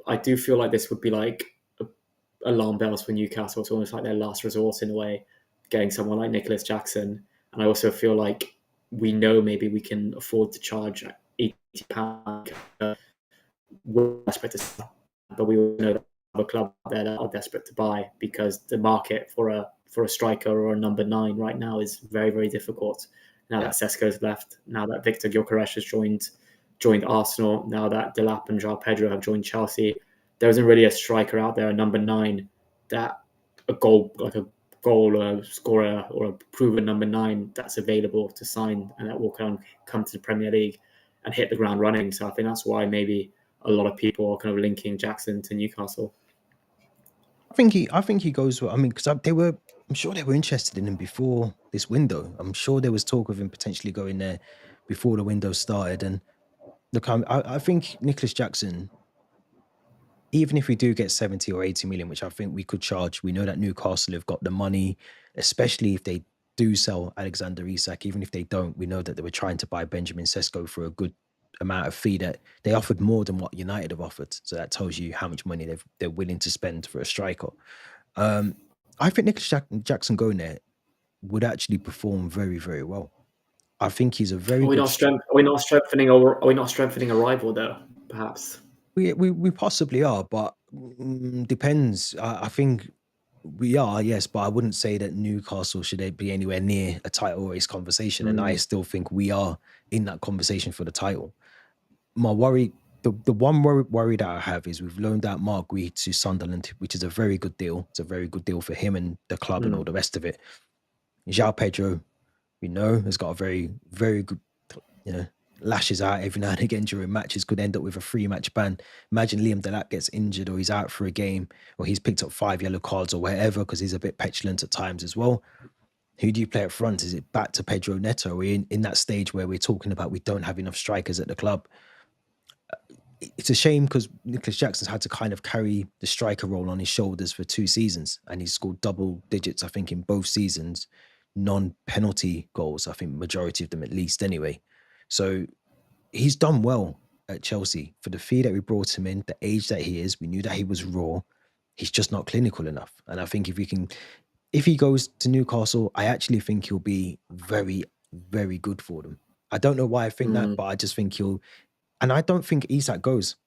I do feel like this would be like alarm bells for Newcastle. It's almost like their last resort in a way, getting someone like Nicolas Jackson. And I also feel like we know maybe we can afford to charge £80. We're desperate to sell, but we know that other club there that are desperate to buy because the market for a striker or a number 9 right now is very, very difficult. Now that Sesko's left, now that Victor Gyökeres has joined Arsenal, now that Delap and Joao Pedro have joined Chelsea, there isn't really a striker out there, a number 9, that a goal or a scorer or a proven number 9 that's available to sign and that will come to the Premier League and hit the ground running. So I think that's why maybe a lot of people are kind of linking Jackson to Newcastle. I think he goes well. I mean, because I'm sure they were interested in him before this window. I'm sure there was talk of him potentially going there before the window started. And look, I think Nicolas Jackson, even if we do get 70 or 80 million, which I think we could charge, we know that Newcastle have got the money, especially if they do sell Alexander Isak. Even if they don't, we know that they were trying to buy Benjamin Sesko for a good amount of fee, that they offered more than what United have offered. So that tells you how much money they're willing to spend for a striker. I think Nicolas Jackson going there would actually perform very, very well. I think he's a very good. Are we not strengthening? Or are we not strengthening a rival though? Perhaps. We possibly are, but depends. I think we are, yes, but I wouldn't say that Newcastle should be anywhere near a title race conversation, and I still think we are in that conversation for the title. My worry, the one worry that I have is we've loaned out Mark Gui to Sunderland, which is a very good deal. It's a very good deal for him and the club and all the rest of it. João Pedro, we know, has got a very, very good, lashes out every now and again during matches, could end up with a 3-match ban. Imagine Liam Delap gets injured or he's out for a game or he's picked up 5 yellow cards or whatever because he's a bit petulant at times as well. Who do you play up front? Is it back to Pedro Neto? Are we in that stage where we're talking about we don't have enough strikers at the club? It's a shame because Nicolas Jackson's had to kind of carry the striker role on his shoulders for 2 seasons, and he's scored double digits, I think, in both seasons, non-penalty goals, I think majority of them at least anyway. So he's done well at Chelsea for the fee that we brought him in, the age that he is. We knew that he was raw. He's just not clinical enough. And I think if he goes to Newcastle, I actually think he'll be very, very good for them. I don't know why I think that, but I just think and I don't think Isak goes.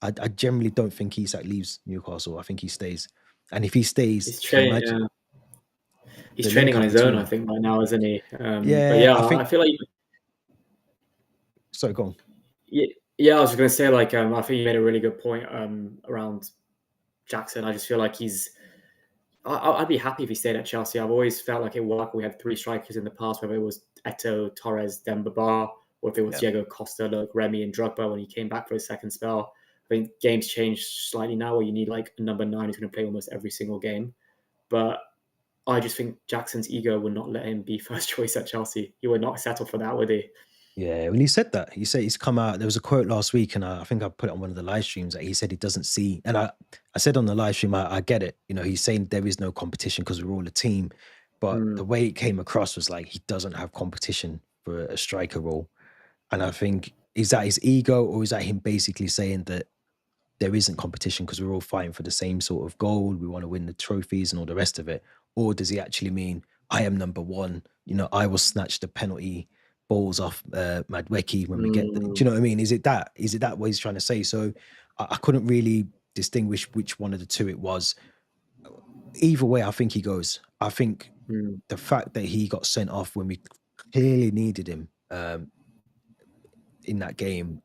I generally don't think Isak leaves Newcastle. I think he stays. And if he stays, he's training. He's training on his own, I think, right now, isn't he? But yeah, I feel like. Sorry, go on. Yeah, I was going to say, like, I think you made a really good point around Jackson. I just feel like I'd be happy if he stayed at Chelsea. I've always felt like it worked. We had 3 strikers in the past, whether it was Eto'o, Torres, Demba, or if it was Diego Costa, like Remy and Drogba when he came back for his second spell. I think games changed slightly now where you need like a number 9 who's going to play almost every single game. But I just think Jackson's ego would not let him be first choice at Chelsea. He would not settle for that, would he? Yeah, when he said that, he said he's come out. There was a quote last week, and I think I put it on one of the live streams that he said he doesn't see. And I said on the live stream, I get it. He's saying there is no competition because we're all a team. But the way it came across was like he doesn't have competition for a striker role. And I think, is that his ego, or is that him basically saying that there isn't competition because we're all fighting for the same sort of goal? We want to win the trophies and all the rest of it. Or does he actually mean I am number 1? I will snatch the penalty balls off Madweki when we get do you know what I mean? Is it that what he's trying to say? So I couldn't really distinguish which one of the two it was. Either way, I think he goes. I think the fact that he got sent off when we clearly needed him in that game,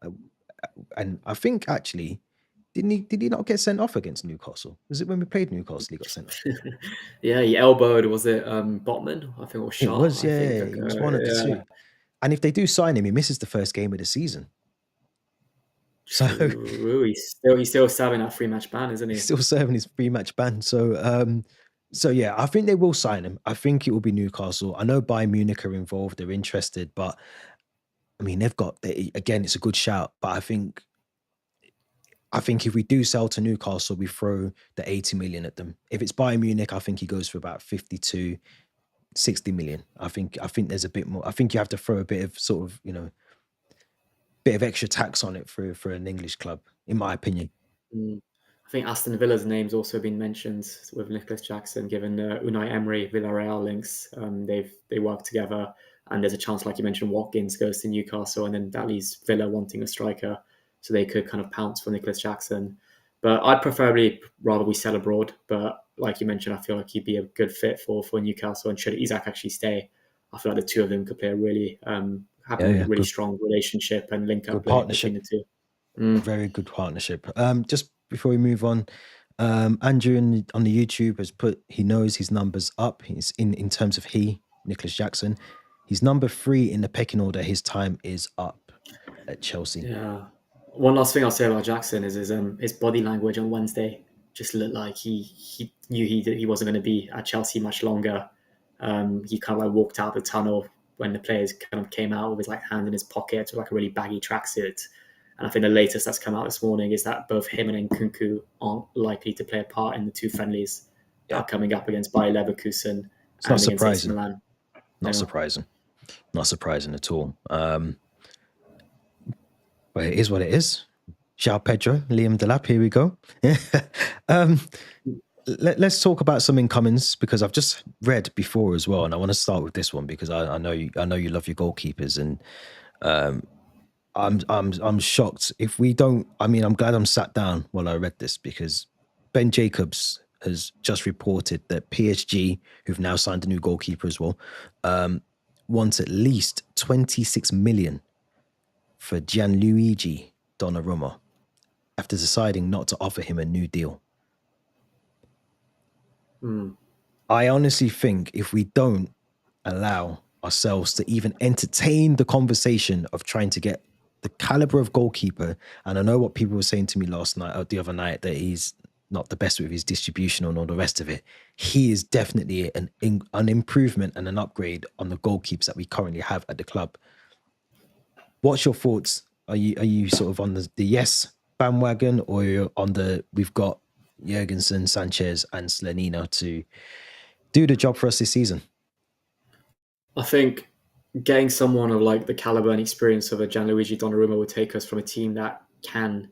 and I think actually did he not get sent off against Newcastle? Was it when we played Newcastle he got sent off? Yeah, he elbowed, was it Botman? I think, or Shaw. It was, it was one of the two. And if they do sign him, he misses the first game of the season. So he's still serving that 3-match ban, isn't he? He's still serving his 3-match ban. So yeah, I think they will sign him. I think it will be Newcastle. I know Bayern Munich are involved; they're interested, but I mean, again, it's a good shout. But I think if we do sell to Newcastle, we throw the 80 million at them. If it's Bayern Munich, I think he goes for about 52. 60 million. I think there's a bit more. I think you have to throw a bit of sort of, bit of extra tax on it for an English club, in my opinion. I think Aston Villa's name's also been mentioned with Nicolas Jackson, given Unai Emery Villarreal links. They work together, and there's a chance, like you mentioned, Watkins goes to Newcastle, and then that leaves Villa wanting a striker, so they could kind of pounce for Nicolas Jackson. But I'd preferably rather we sell abroad. But like you mentioned, I feel like he'd be a good fit for Newcastle. And should Isak actually stay, I feel like the two of them could play a really really strong relationship and link up partnership. between the two. Very good partnership. Just before we move on, Andrew on the YouTube has put he knows his numbers up. He's in terms of Nicolas Jackson. He's number 3 in the pecking order. His time is up at Chelsea. Yeah. One last thing I'll say about Jackson is his body language on Wednesday. just looked like he knew he wasn't going to be at Chelsea much longer. He kind of like walked out the tunnel when the players kind of came out with his like hand in his pocket with like a really baggy tracksuit. And I think the latest that's come out this morning is that both him and Nkunku aren't likely to play a part in the two friendlies that Yeah, are coming up against Bayer Leverkusen it's not and against AC surprising. Milan. Not Yeah. surprising. Not surprising at all. But it is what it is. João Pedro, Liam Delap, here we go. Let's talk about some incomings because I've just read before as well, and I want to start with this one because I know you love your goalkeepers, and I'm shocked if we don't. I mean, I'm glad I'm sat down while I read this because Ben Jacobs has just reported that PSG, who've now signed a new goalkeeper as well, wants at least 26 million for Gianluigi Donnarumma after deciding not to offer him a new deal. I honestly think if we don't allow ourselves to even entertain the conversation of trying to get the caliber of goalkeeper, and I know what people were saying to me last night or the other night that he's not the best with his distribution and all the rest of it. He is definitely an improvement and an upgrade on the goalkeepers that we currently have at the club. What's your thoughts? Are you sort of on the yes bandwagon, or you're on the we've got Jurgensen, Sanchez, and Slanina to do the job for us this season? I think getting someone of like the caliber and experience of a Gianluigi Donnarumma would take us from a team that can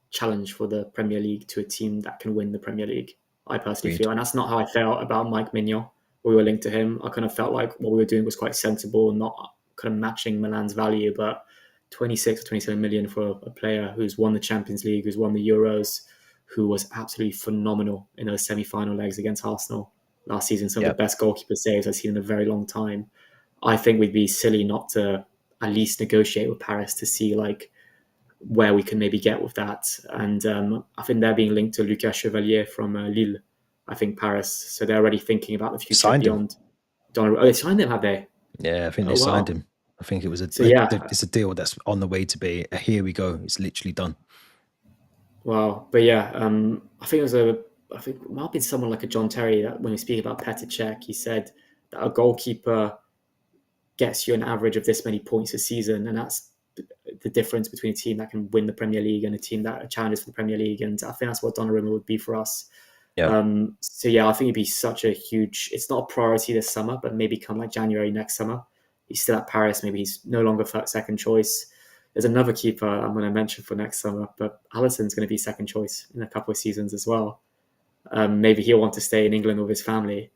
challenge for the Premier League to a team that can win the Premier League. I personally Agreed. feel, and that's not how I felt about Mike Mignon. We were linked to him. I kind of felt like what we were doing was quite sensible and not kind of matching Milan's value, but 26 or 27 million for a player who's won the Champions League, who's won the Euros, who was absolutely phenomenal in those semi-final legs against Arsenal last season. Some of Yep. the best goalkeeper saves I've seen in a very long time. I think we'd be silly not to at least negotiate with Paris to see like where we can maybe get with that. And I think they're being linked to Lucas Chevalier from Lille. I think Paris, so they're already thinking about the future Signed him. beyond Donnarumma. Oh, they signed him, have they? Yeah, I think Oh they signed wow. him. I think it was So yeah, it's a deal that's on the way to be. Here we go. It's literally done. wow. But yeah, I think I think it might have been someone like a John Terry that when we speak about Petr Cech, he said that a goalkeeper gets you an average of this many points a season, and that's the difference between a team that can win the Premier League and a team that challenges for the Premier League. And I think that's what Donnarumma would be for us. Yeah. So yeah, I think it'd be such a huge. It's not a priority this summer, but maybe come like January next summer, he's still at Paris. Maybe he's no longer second choice. There's another keeper I'm going to mention for next summer, but Alisson's going to be second choice in a couple of seasons as well. Maybe he'll want to stay in England with his family.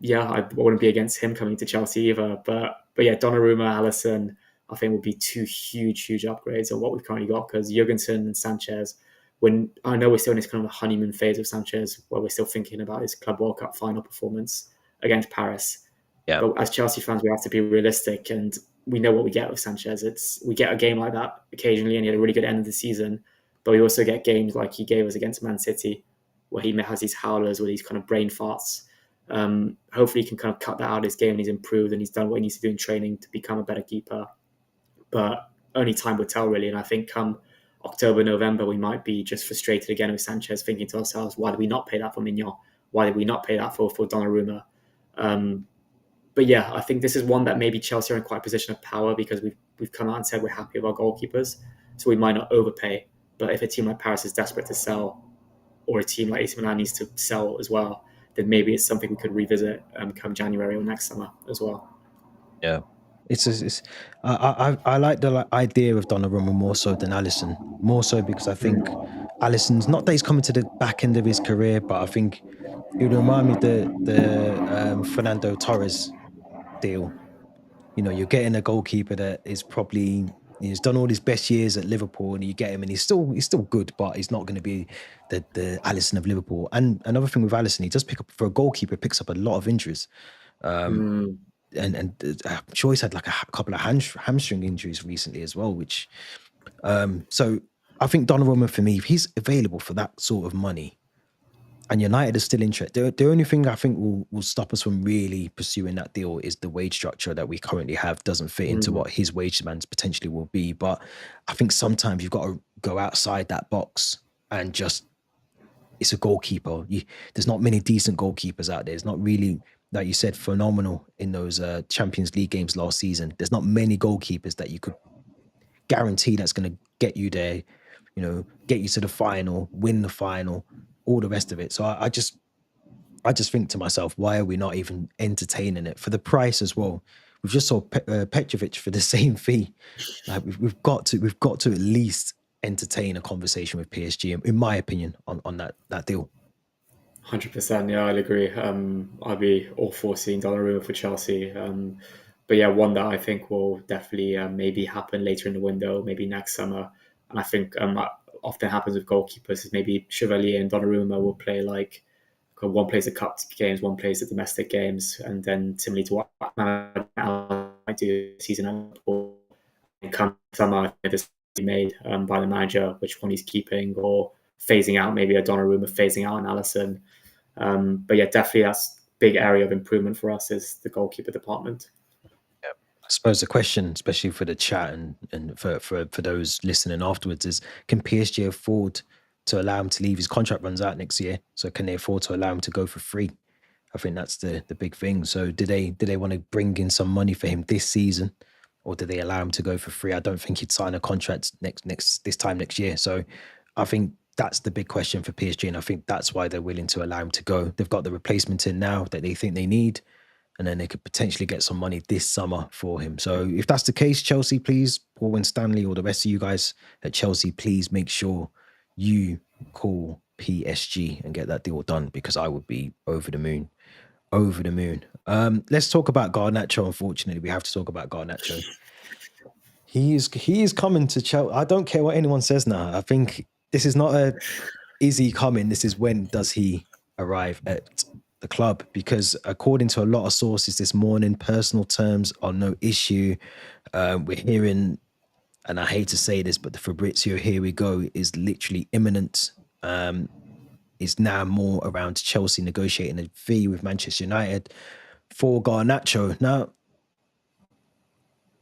Yeah, I wouldn't be against him coming to Chelsea either. But yeah, Donnarumma, Alisson, I think would be two huge upgrades on what we've currently got because Jurgensen and Sanchez. When I know we're still in this kind of honeymoon phase of Sanchez, where we're still thinking about his Club World Cup final performance against Paris. Yeah. But as Chelsea fans, we have to be realistic, and we know what we get with Sanchez. We get a game like that occasionally, and he had a really good end of the season. But we also get games like he gave us against Man City, where he has these howlers with these kind of brain farts. Hopefully he can kind of cut that out of his game and he's improved and he's done what he needs to do in training to become a better keeper. But only time will tell, really. And I think come October, November, we might be just frustrated again with Sanchez, thinking to ourselves, why did we not pay that for Mignon? Why did we not pay that for Donnarumma? But yeah, I think this is one that maybe Chelsea are in quite a position of power because we've come out and said we're happy with our goalkeepers. So we might not overpay. But if a team like Paris is desperate to sell, or a team like AC Milan needs to sell as well, then maybe it's something we could revisit come January or next summer as well. Yeah. I like the idea of Donnarumma more so than Alisson. More so because I think Alisson's not that he's coming to the back end of his career, but I think it would remind me of the Fernando Torres deal. You know, you're getting a goalkeeper that is probably he's done all his best years at Liverpool, and you get him, and he's still good, but he's not going to be the Alisson of Liverpool. And another thing with Alisson, he does pick up for a goalkeeper, picks up a lot of injuries. And I'm sure he's had like a couple of hamstring injuries recently as well. Which, so I think Donnarumma for me, if he's available for that sort of money, and United is still interested. The only thing I think will stop us from really pursuing that deal is the wage structure that we currently have doesn't fit into what his wage demands potentially will be. But I think sometimes you've got to go outside that box and just it's a goalkeeper. There's not many decent goalkeepers out there. It's not really, like you said, phenomenal in those Champions League games last season. There's not many goalkeepers that you could guarantee that's going to get you there, get you to the final, win the final, all the rest of it. So I just think to myself, why are we not even entertaining it for the price as well? We've just saw Petrovic for the same fee. Like we've got to at least entertain a conversation with PSG, in my opinion, on that deal. 100%. Yeah, I'd agree. I'd be all for seeing Donnarumma for Chelsea. But yeah, one that I think will definitely maybe happen later in the window, maybe next summer. And I think often happens with goalkeepers is maybe Chevalier and Donnarumma will play like one plays the cup games, one plays the domestic games, and then similarly to what I might do season and come summer, this be made by the manager, which one he's keeping or phasing out, maybe a Donnarumma, phasing out an Alisson. But yeah, definitely that's big area of improvement for us is the goalkeeper department. I suppose the question, especially for the chat and for those listening afterwards, is can PSG afford to allow him to leave? His contract runs out next year, so can they afford to allow him to go for free? I think that's the big thing. So do they want to bring in some money for him this season, or do they allow him to go for free? I don't think he'd sign a contract this time next year. So I think that's the big question for PSG, and I think that's why they're willing to allow him to go. They've got the replacement in now that they think they need, and then they could potentially get some money this summer for him. So if that's the case, Chelsea, please, Paul and Stanley, or the rest of you guys at Chelsea, please make sure you call PSG and get that deal done, because I would be over the moon. Over the moon. Let's talk about Garnacho. Unfortunately, we have to talk about Garnacho. He is coming to Chelsea. I don't care what anyone says now. I think this is not is he coming? This is when does he arrive at the club? Because according to a lot of sources this morning, personal terms are no issue. We're hearing, and I hate to say this, but the Fabrizio "here we go" is literally imminent. Is now more around Chelsea negotiating a fee with Manchester United for Garnacho. Now,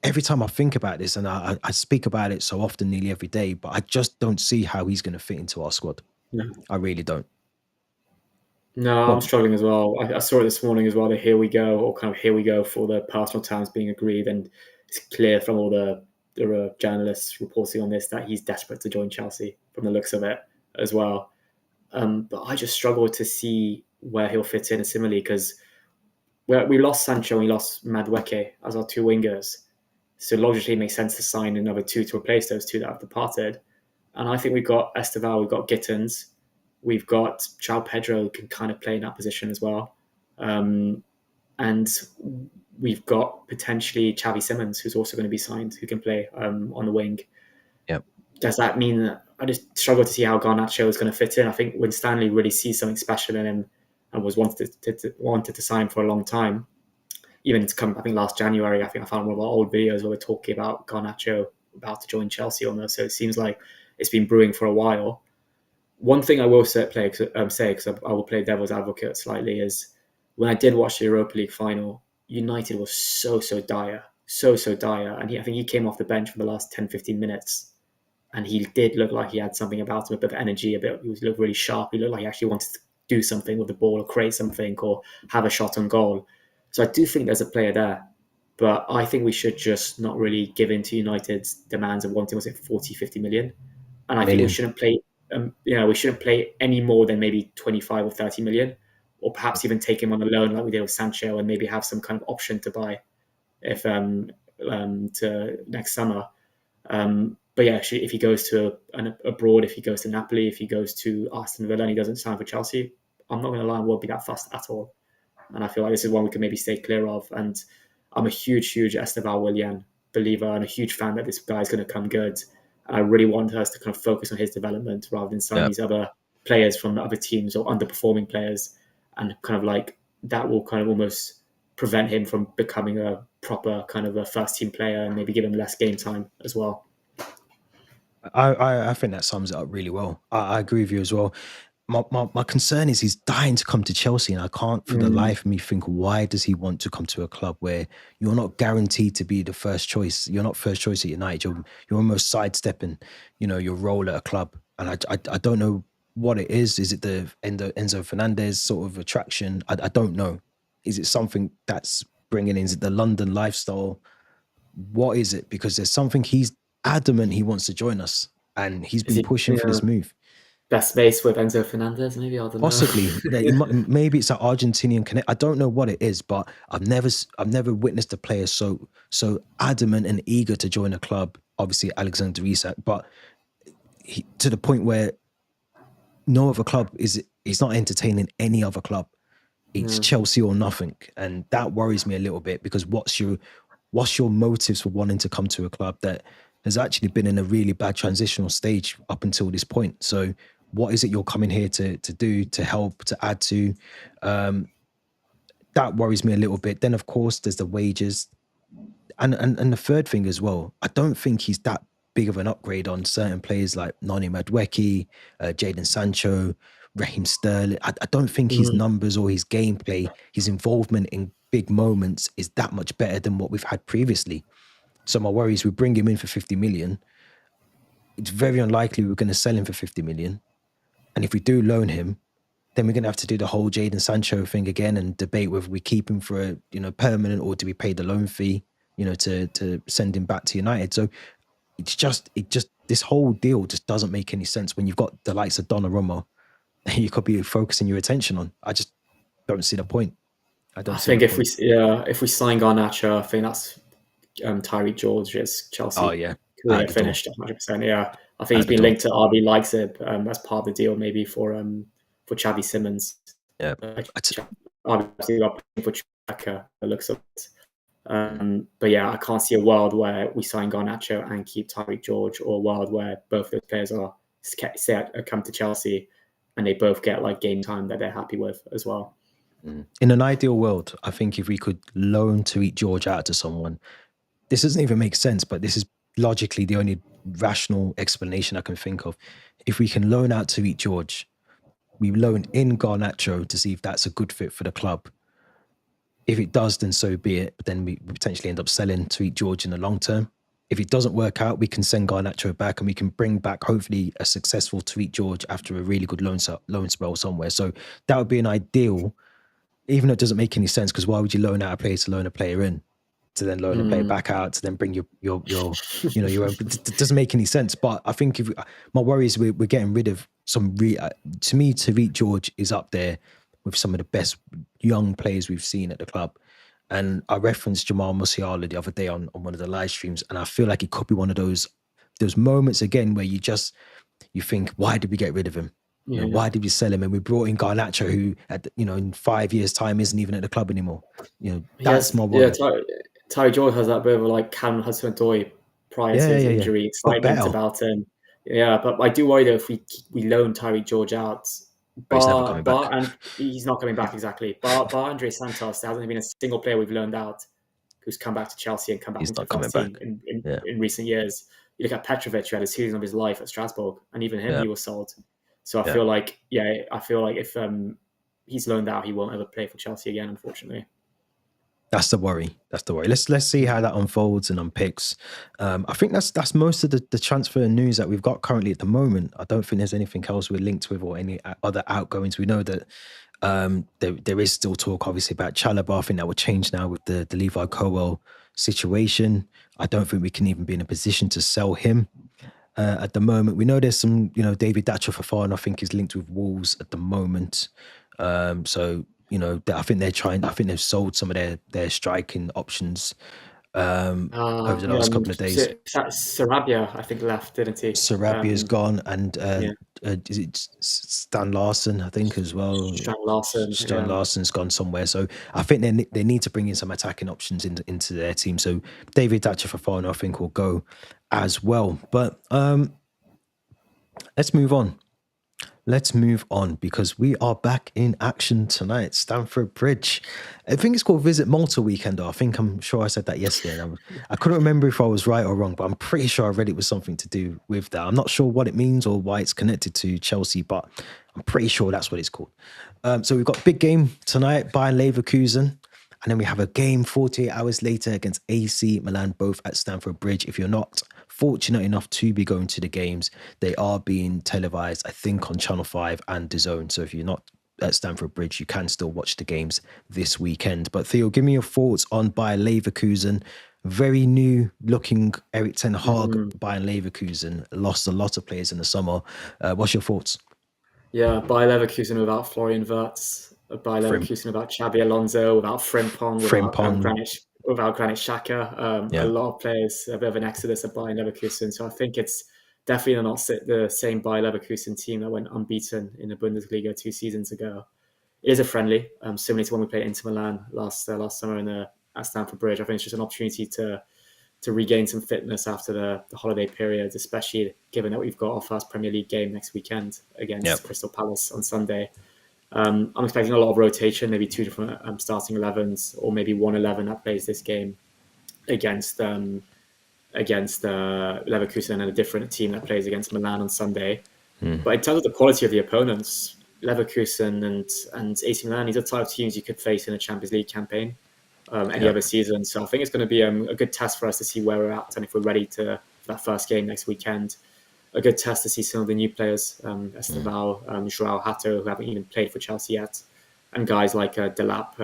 every time I think about this, and I speak about it so often, nearly every day, but I just don't see how he's going to fit into our squad. No. I really don't. No, I'm struggling as well. I saw it this morning as well, the "here we go," or kind of "here we go" for the personal terms being agreed. And it's clear from all the journalists reporting on this that he's desperate to join Chelsea from the looks of it as well. But I just struggle to see where he'll fit in similarly, because we lost Sancho and we lost Madueke as our two wingers. So logically it makes sense to sign another two to replace those two that have departed. And I think we've got Esteval, we've got Gittins, we've got João Pedro who can kind of play in that position as well. And we've got potentially Xavi Simons, who's also going to be signed, who can play on the wing. Yep. Does that mean that I just struggle to see how Garnacho is going to fit in? I think when Stanley really sees something special in him and was wanted to sign for a long time, even to come, I think last January, I think I found one of our old videos where we're talking about Garnacho about to join Chelsea almost. So it seems like it's been brewing for a while. One thing I will say, because I will play devil's advocate slightly, is when I did watch the Europa League final, United was so dire. And I think he came off the bench for the last 10, 15 minutes. And he did look like he had something about him, a bit of energy, he looked really sharp. He looked like he actually wanted to do something with the ball or create something or have a shot on goal. So I do think there's a player there. But I think we should just not really give in to United's demands of wanting, 40, 50 million. And I think we shouldn't play, we shouldn't play any more than maybe 25 or 30 million, or perhaps even take him on a loan like we did with Sancho and maybe have some kind of option to buy if to next summer. But yeah, if he goes to abroad, if he goes to Napoli, if he goes to Aston Villa and he doesn't sign for Chelsea, I'm not going to lie, I won't be that fussed at all. And I feel like this is one we can maybe stay clear of. And I'm a huge Esteval Willian believer and a huge fan that this guy's going to come good. And I really want us to kind of focus on his development rather than some of these other players from other teams or underperforming players. And kind of like that will kind of almost prevent him from becoming a proper kind of a first team player and maybe give him less game time as well. I think that sums it up really well. I agree with you as well. My concern is he's dying to come to Chelsea, and I can't for the life of me think, why does he want to come to a club where you're not guaranteed to be the first choice? You're not first choice at United. You're almost sidestepping, your role at a club. and I don't know what it is. Is it the Enzo Fernandez sort of attraction? I don't know. Is it something that's bringing in? Is it the London lifestyle? What is it? Because there's something he's adamant he wants to join us, and he's Is been he pushing for this move. best mates with Enzo Fernandez? Maybe, I don't know. Possibly, maybe it's an Argentinian connect. I don't know what it is, but I've never witnessed a player so adamant and eager to join a club. Obviously, Alexander Isak, but to the point where no other club he's not entertaining any other club. It's Chelsea or nothing, and that worries me a little bit because what's your motives for wanting to come to a club that has actually been in a really bad transitional stage up until this point? So what is it you're coming here to do, to help, to add to? That worries me a little bit. Then of course there's the wages, and the third thing as well. I don't think he's that big of an upgrade on certain players like Nani Madueke, Jadon Sancho, Raheem Sterling. I don't think his numbers or his gameplay, his involvement in big moments is that much better than what we've had previously. So my worry is we bring him in for 50 million. It's very unlikely we're going to sell him for 50 million. And if we do loan him, then we're going to have to do the whole Jadon Sancho thing again and debate whether we keep him for a permanent or do we pay the loan fee, to send him back to United. So it just this whole deal just doesn't make any sense when you've got the likes of Donnarumma you could be focusing your attention on. I just don't see the point. I think if we sign Garnacho, I think that's Tyreek George's Chelsea career finished 100%. Yeah, I think he's been linked to RB Leipzig as part of the deal, maybe for Xavi Simons. Yeah, obviously got for Chaka, the looks of it. But yeah, I can't see a world where we sign Garnacho and keep Tyreek George, or a world where both those players are come to Chelsea and they both get like game time that they're happy with as well. In an ideal world, I think if we could loan Tyreek George out to someone, this doesn't even make sense, but this is logically the only rational explanation I can think of. If we can loan out Tyreek George, we loan in Garnacho to see if that's a good fit for the club. If it does, then so be it. But then we potentially end up selling Tyreek George in the long term. If it doesn't work out, we can send Garnacho back and we can bring back hopefully a successful Tyreek George after a really good loan spell somewhere. So that would be an ideal, even though it doesn't make any sense, because why would you loan out a player to loan a player in, to then loan a player back out, to then bring your own? It doesn't make any sense. But I think my worry is we're getting rid of some. To me, Tyreek George is up there with some of the best young players we've seen at the club. And I referenced Jamal Musiala the other day on one of the live streams, and I feel like it could be one of those moments again where you think, why did we get rid of him? Yeah. Why did we sell him? And we brought in Garnacho, who in 5 years' time isn't even at the club anymore. That's my worry. Yeah, Tyreek George has that bit of like Callum Hudson-Odoi prior to his injury, excitement about him. Yeah, but I do worry though if we loan Tyreek George out. He's never coming back. And he's not coming back exactly. Bar Andre Santos, there hasn't been a single player we've loaned out who's come back to Chelsea and come back into the first team in recent years. You look at Petrovic, who had a season of his life at Strasbourg, and even him, he was sold. So I feel like if he's loaned out, he won't ever play for Chelsea again, unfortunately. That's the worry. Let's see how that unfolds and unpicks. I think that's most of the transfer news that we've got currently at the moment. I don't think there's anything else we're linked with or any other outgoings. We know that there is still talk, obviously, about Chalobah. I think that will change now with the Levi Colwill situation. I don't think we can even be in a position to sell him at the moment. We know there's some, David Datcher Fofana, I think, is linked with Wolves at the moment. So. I think they've sold some of their striking options over the last couple of days. Sarabia, I think, left, didn't he? Sarabia's gone, and is it Stan Larson, I think, as well? Stan Larson's gone somewhere. So I think they need to bring in some attacking options into their team. So David Datcher Fofana, I think, will go as well. But let's move on. Because we are back in action tonight. Stamford Bridge. I think it's called Visit Malta Weekend. I'm sure I said that yesterday. I couldn't remember if I was right or wrong, but I'm pretty sure I read it was something to do with that. I'm not sure what it means or why it's connected to Chelsea, but I'm pretty sure that's what it's called. So we've got a big game tonight, Bayern Leverkusen. And then we have a game 48 hours later against AC Milan, both at Stamford Bridge. If you're not fortunate enough to be going to the games. They are being televised, I think, on Channel 5 and DAZN. So if you're not at Stamford Bridge, you can still watch the games this weekend. But Theo, give me your thoughts on Bayer Leverkusen. Very new looking Erik ten Hag Bayern Leverkusen. Lost a lot of players in the summer. What's your thoughts? Yeah, Bayer Leverkusen without Florian Wirtz, Bayer Frim, Leverkusen without Xabi Alonso, without Frimpong, Frimpong. Without Granit Xhaka. A Yeah. lot of players, a bit of an exodus at Bayer Leverkusen. So I think it's definitely not the same Bayer Leverkusen team that went unbeaten in the Bundesliga 2 seasons ago. It is a friendly, similar to when we played Inter Milan last summer at Stamford Bridge. I think it's just an opportunity to regain some fitness after the holiday period, especially given that we've got our first Premier League game next weekend Yeah. against Crystal Palace on Sunday. I'm expecting a lot of rotation, maybe two different starting 11s, or maybe 1-11 that plays this game against Leverkusen, and a different team that plays against Milan on Sunday. But in terms of the quality of the opponents, Leverkusen and AC Milan, these are the type of teams you could face in a Champions League campaign any other season. So I think it's going to be a good test for us to see where we're at and if we're ready for that first game next weekend. A good test to see some of the new players, Esteval, Joao Hato, who haven't even played for Chelsea yet, and guys like Delap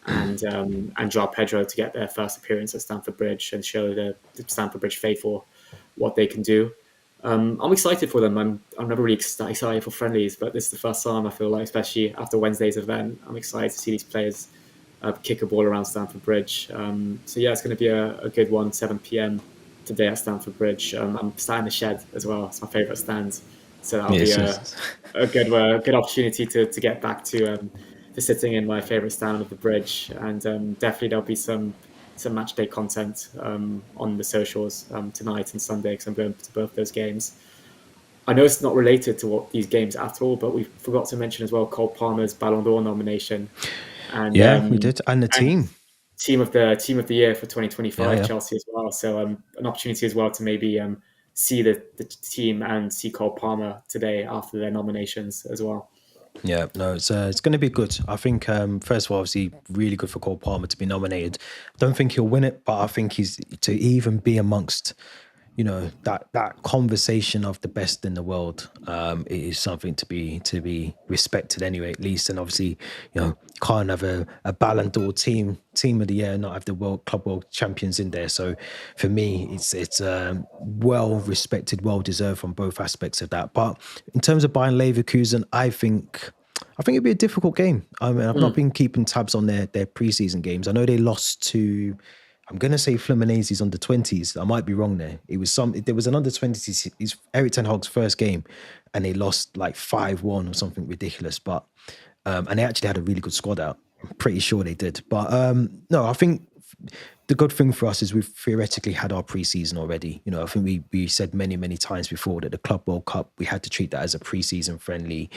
and Joao Pedro to get their first appearance at Stamford Bridge and show the Stamford Bridge faithful what they can do. I'm excited for them. I'm never really excited for friendlies, but this is the first time I feel like, especially after Wednesday's event, I'm excited to see these players kick a ball around Stamford Bridge. So yeah, it's going to be a good one, 7 p.m. today at Stamford Bridge. I'm sat in the shed as well. It's my favourite stand. So that'll be a good opportunity to get back to sitting in my favourite stand of the bridge. And definitely there'll be some match day content on the socials tonight and Sunday, because I'm going to both those games. I know it's not related to what these games at all, but we forgot to mention as well Cole Palmer's Ballon d'Or nomination. And Yeah, we did. And the team. team of the year for 2025, Yeah. Chelsea as well. So an opportunity as well to maybe see the team and see Cole Palmer today after their nominations as well. Yeah, no, it's going to be good. I think, first of all, obviously, really good for Cole Palmer to be nominated. I don't think he'll win it, but I think he's to even be amongst, that conversation of the best in the world. It is something to be respected anyway, at least. And obviously, can't have a Ballon d'Or team of the year and not have the Club World Champions in there. So for me, it's well respected, well deserved from both aspects of that. But in terms of Bayern Leverkusen, I think it'd be a difficult game. I mean, I've not been keeping tabs on their preseason games. I know they lost to, I'm going to say Fluminense's under 20s. I might be wrong there. There was an under 20s. It's Erik ten Hag's first game, and they lost like 5-1 or something ridiculous. But and they actually had a really good squad out. I'm pretty sure they did. But no, I think the good thing for us is we've theoretically had our preseason already. I think we said many, many times before that the Club World Cup, we had to treat that as a preseason friendly.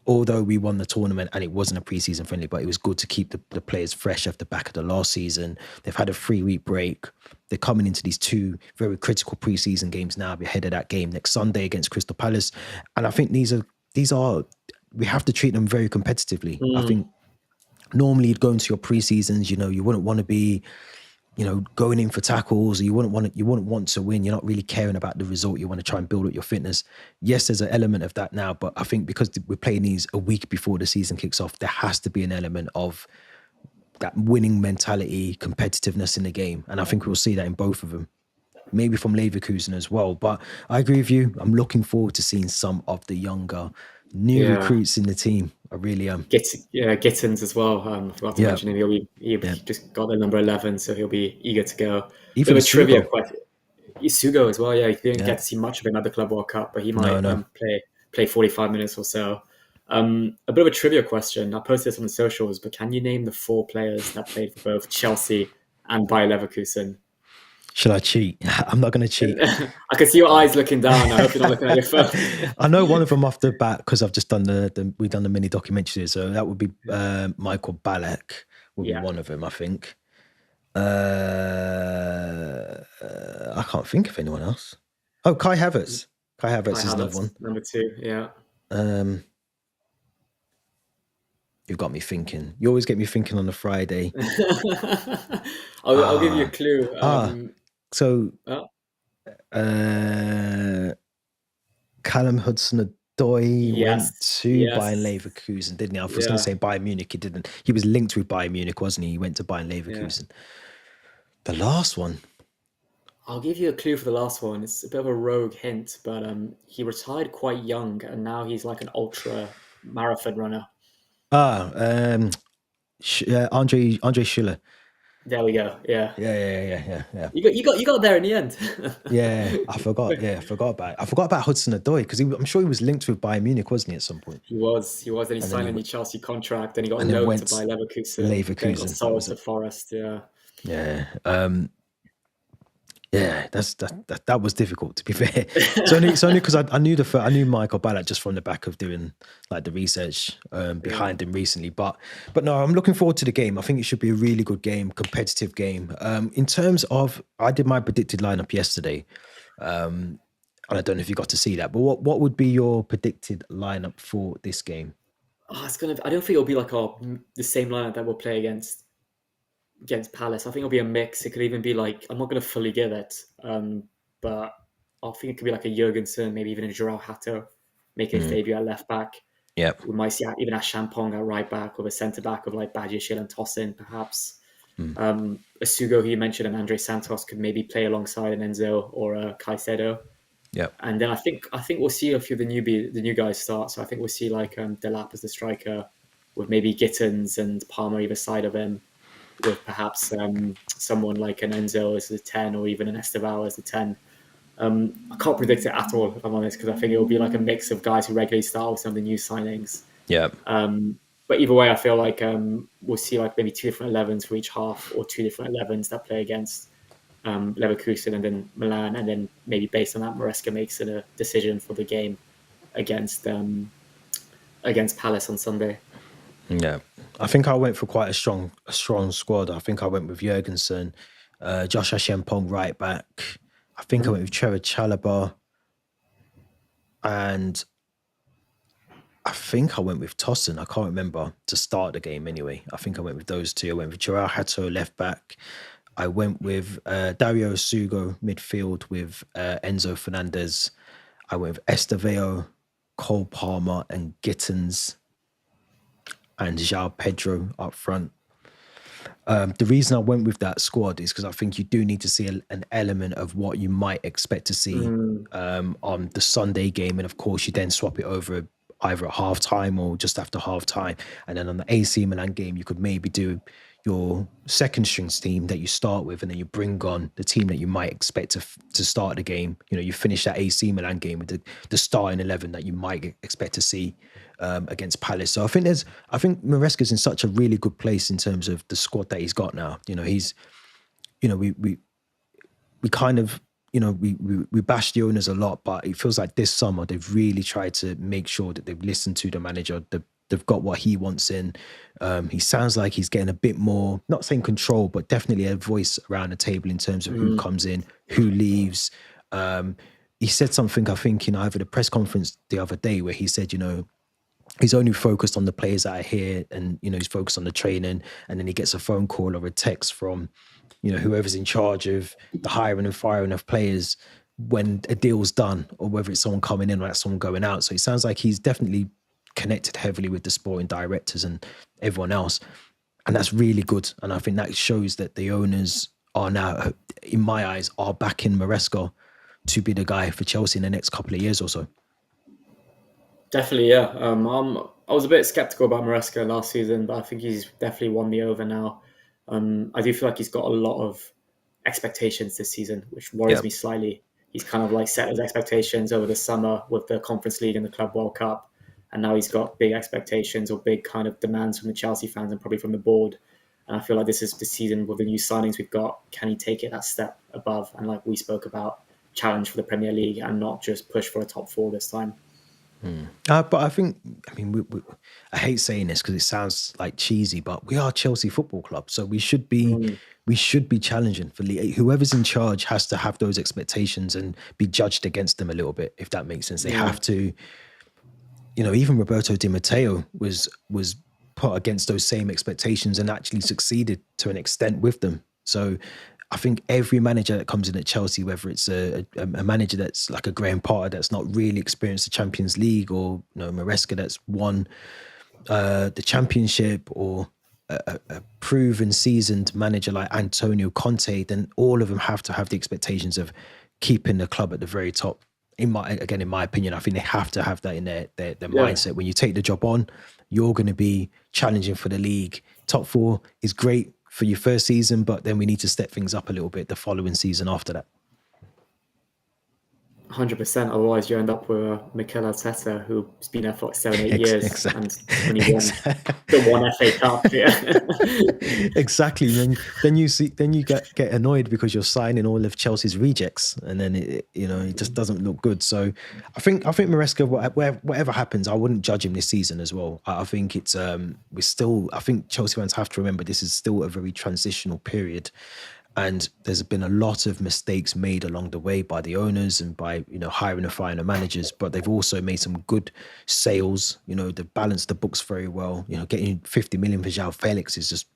Although we won the tournament and it wasn't a preseason friendly, but it was good to keep the players fresh off the back of the last season. They've had a 3-week break. They're coming into these 2 very critical preseason games now ahead of that game next Sunday against Crystal Palace. And I think these are we have to treat them very competitively. I think normally you'd go into your preseasons, you wouldn't want to be, going in for tackles, or you wouldn't want to win. You're not really caring about the result. You want to try and build up your fitness. Yes, there's an element of that now, but I think because we're playing these a week before the season kicks off, there has to be an element of that winning mentality, competitiveness in the game. And I think we'll see that in both of them. Maybe from Leverkusen as well. But I agree with you. I'm looking forward to seeing some of the younger, new recruits in the team. I really am. Gittins as well. I forgot to mention him. He just got the number 11, so he'll be eager to go. Even a trivia question. Isugo as well. Yeah, he didn't get to see much of him at the Club World Cup, but he might play 45 minutes or so. A bit of a trivia question. I posted this on the socials, but can you name the 4 players that played for both Chelsea and Bayer Leverkusen? Should I cheat? I'm not going to cheat. I can see your eyes looking down. I hope you're not looking at your phone. I know one of them off the bat because I've just done we've done the mini documentary. So that would be Michael Ballack would be one of them, I think. I can't think of anyone else. Oh, Kai Havertz. Kai Havertz is another one. Number 2, yeah. You've got me thinking. You always get me thinking on a Friday. I'll give you a clue. Uh, Callum Hudson-Odoi went Yes, to Bayern yes, Leverkusen, didn't he? I was going to yeah, say Bayern Munich. He didn't. He was linked with Bayern Munich, wasn't he? He went to Bayern yeah. Leverkusen. The last one. I'll give you a clue for the last one. It's a bit of a rogue hint, but he retired quite young, and now he's like an ultra marathon runner. Ah, Andre Schiller. There we go. Yeah, Yeah. you got there in the end. Yeah, I forgot. Yeah, I forgot about Hudson-Odoi because I'm sure he was linked with Bayern Munich, wasn't he, at some point? He was. Then he And then signed a new Chelsea contract. Then he got and then loaned to went Bayer Leverkusen. Then got Leverkusen. That sold was to it. Forest. Yeah, Yeah. Yeah, that was difficult, to be fair. It's only because I knew Michael Ballack just from the back of doing like the research yeah. behind him recently. But no, I'm looking forward to the game. I think it should be a really good game, competitive game. In terms of, I did my predicted lineup yesterday, and I don't know if you got to see that. But what would be your predicted lineup for this game? Oh, it's gonna. I don't think it'll be like the same lineup that we'll play against Palace. I think it'll be a mix. It could even be like, I'm not going to fully give it, but I think it could be like a Jurgensen, maybe even a Joao Hato making his Mm, debut at left back. yep. We might see even a Champong at right back with a centre back of like Badiashile and Tosin, perhaps. Mm, A Sugo, who you mentioned, and Andre Santos could maybe play alongside an Enzo or a Caicedo. yep. And then I think we'll see a few of the new guys start. So I think we'll see like Delap as the striker, with maybe Gittins and Palmer either side of him, with perhaps someone like an Enzo as the 10 or even an Estevao as the 10. I can't predict it at all, if I'm honest, because I think it will be like a mix of guys who regularly start with some of the new signings. Yep. But either way, I feel like we'll see like maybe two different 11s for each half, or two different 11s that play against Leverkusen and then Milan, and then maybe based on that, Maresca makes a decision for the game against Palace on Sunday. Yeah, I think I went for quite a strong squad. I think I went with Jurgensen, Josh Ashempong right back. I think I went with Trevor Chalobah, and I think I went with Tosin. I can't remember to start the game anyway. I think I went with those two. I went with Joao Hato left back. I went with Dario Sugo midfield with Enzo Fernandez. I went with Estevao, Cole Palmer, and Gittins, and João Pedro up front. The reason I went with that squad is because I think you do need to see an element of what you might expect to see on the Sunday game. And of course, you then swap it over either at half time or just after half time. And then on the AC Milan game, you could maybe do your second strings team that you start with, and then you bring on the team that you might expect to start the game. You know, you finish that AC Milan game with the starting 11 that you might expect to see against Palace. So I think Maresca's in such a really good place in terms of the squad that he's got now. You know, we kind of, we bash the owners a lot, but it feels like this summer they've really tried to make sure that they've listened to the manager. They've got what he wants in. He sounds like he's getting a bit more, not saying control, but definitely a voice around the table in terms of who comes in, who leaves. He said something, I think, either the press conference the other day where he said, he's only focused on the players that are here, and he's focused on the training, and then he gets a phone call or a text from whoever's in charge of the hiring and firing of players when a deal's done, or whether it's someone coming in or it's someone going out. So it sounds like he's definitely connected heavily with the sporting directors and everyone else, and that's really good. And I think that shows that the owners are now, in my eyes, are backing Maresca to be the guy for Chelsea in the next couple of years or so. Definitely, yeah. I was a bit skeptical about Maresca last season, but I think he's definitely won me over now. I do feel like he's got a lot of expectations this season, which worries Yep. me slightly. He's kind of like set his expectations over the summer with the Conference League and the Club World Cup, and now he's got big expectations or big kind of demands from the Chelsea fans and probably from the board. And I feel like this is the season with the new signings we've got. Can he take it that step above? And like we spoke about, challenge for the Premier League and not just push for a top four this time. But I think, I hate saying this because it sounds like cheesy, but we are Chelsea Football Club, so we should be challenging for league. Whoever's in charge has to have those expectations and be judged against them a little bit, if that makes sense. They have to. Even Roberto Di Matteo was put against those same expectations and actually succeeded to an extent with them. So I think every manager that comes in at Chelsea, whether it's a manager that's like a Graham Potter that's not really experienced the Champions League, or Maresca that's won the Championship, or a proven seasoned manager like Antonio Conte, then all of them have to have the expectations of keeping the club at the very top. In my opinion, I think they have to have that in their mindset. When you take the job on, you're going to be challenging for the league. Top four is great for your first season, but then we need to step things up a little bit the following season after that. 100%. Otherwise, you end up with Mikel Arteta, who's been there for like 7-8 years and only won the one FA Cup. Yeah. Exactly. Then you get annoyed because you're signing all of Chelsea's rejects, and then it just doesn't look good. So I think Maresca, whatever happens, I wouldn't judge him this season as well. I think it's I think Chelsea fans have to remember this is still a very transitional period. And there's been a lot of mistakes made along the way by the owners and by, hiring and firing the managers, but they've also made some good sales. They've balanced the books very well. Getting 50 million for João Felix is just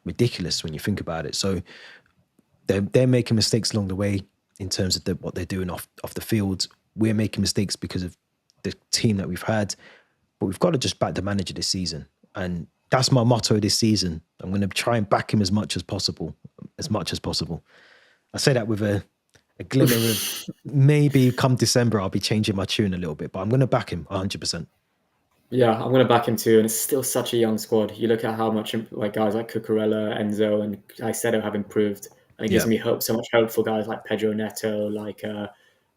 ridiculous when you think about it. So they're making mistakes along the way in terms of what they're doing off the field. We're making mistakes because of the team that we've had, but we've got to just back the manager this season. And that's my motto this season. I'm going to try and back him as much as possible. I say that with a glimmer of maybe come December, I'll be changing my tune a little bit, but I'm going to back him 100%. Yeah, I'm going to back him too. And it's still such a young squad. You look at how much like guys like Cucurella, Enzo, and Caicedo have improved. And it gives me so much hope for guys like Pedro Neto, like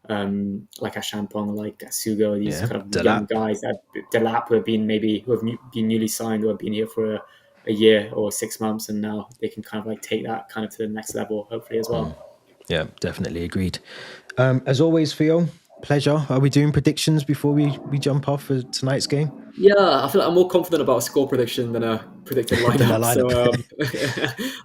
Ashampong, like Sugo, these kind of young guys that Delap who have been newly signed or have been here for a year or 6 months, and now they can kind of like take that kind of to the next level, hopefully as well. Yeah, definitely agreed. As always, Theo, pleasure. Are we doing predictions before we jump off for tonight's game? Yeah, I feel like I'm more confident about a score prediction than a predicted lineup. So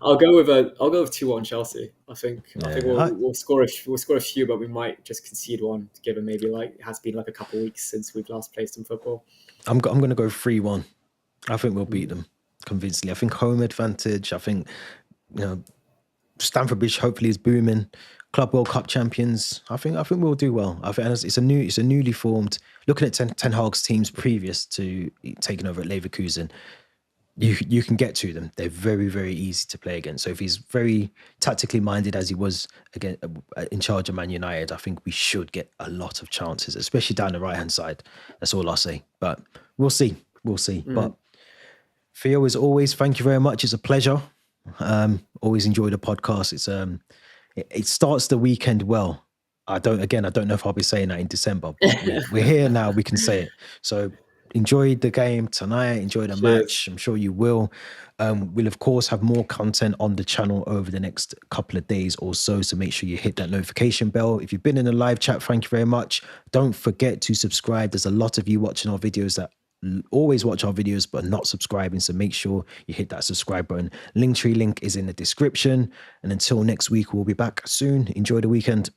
I'll go with 2-1 Chelsea. I think we'll score a few, but we might just concede one, given maybe like it has been like a couple of weeks since we've last played some football. I'm going to go 3-1. I think we'll beat them convincingly. I think home advantage. I think Stamford Bridge hopefully is booming. Club World Cup champions. I think we'll do well. I think it's a newly formed. Looking at Ten Hag's teams previous to taking over at Leverkusen, you can get to them. They're very, very easy to play against. So if he's very tactically minded as he was again in charge of Man United, I think we should get a lot of chances, especially down the right hand side. That's all I'll say. But we'll see. But Theo, as always, thank you very much. It's a pleasure. Always enjoy the podcast. It starts the weekend well. I don't know if I'll be saying that in December, but we're here now. We can say it. So enjoy the game tonight. Enjoy the match. I'm sure you will. We'll of course have more content on the channel over the next couple of days or so. So make sure you hit that notification bell. If you've been in the live chat, thank you very much. Don't forget to subscribe. There's a lot of you watching our videos that always watch our videos but not subscribing, so make sure you hit that subscribe button. Linktree link is in the description, and until next week, we'll be back soon. Enjoy the weekend.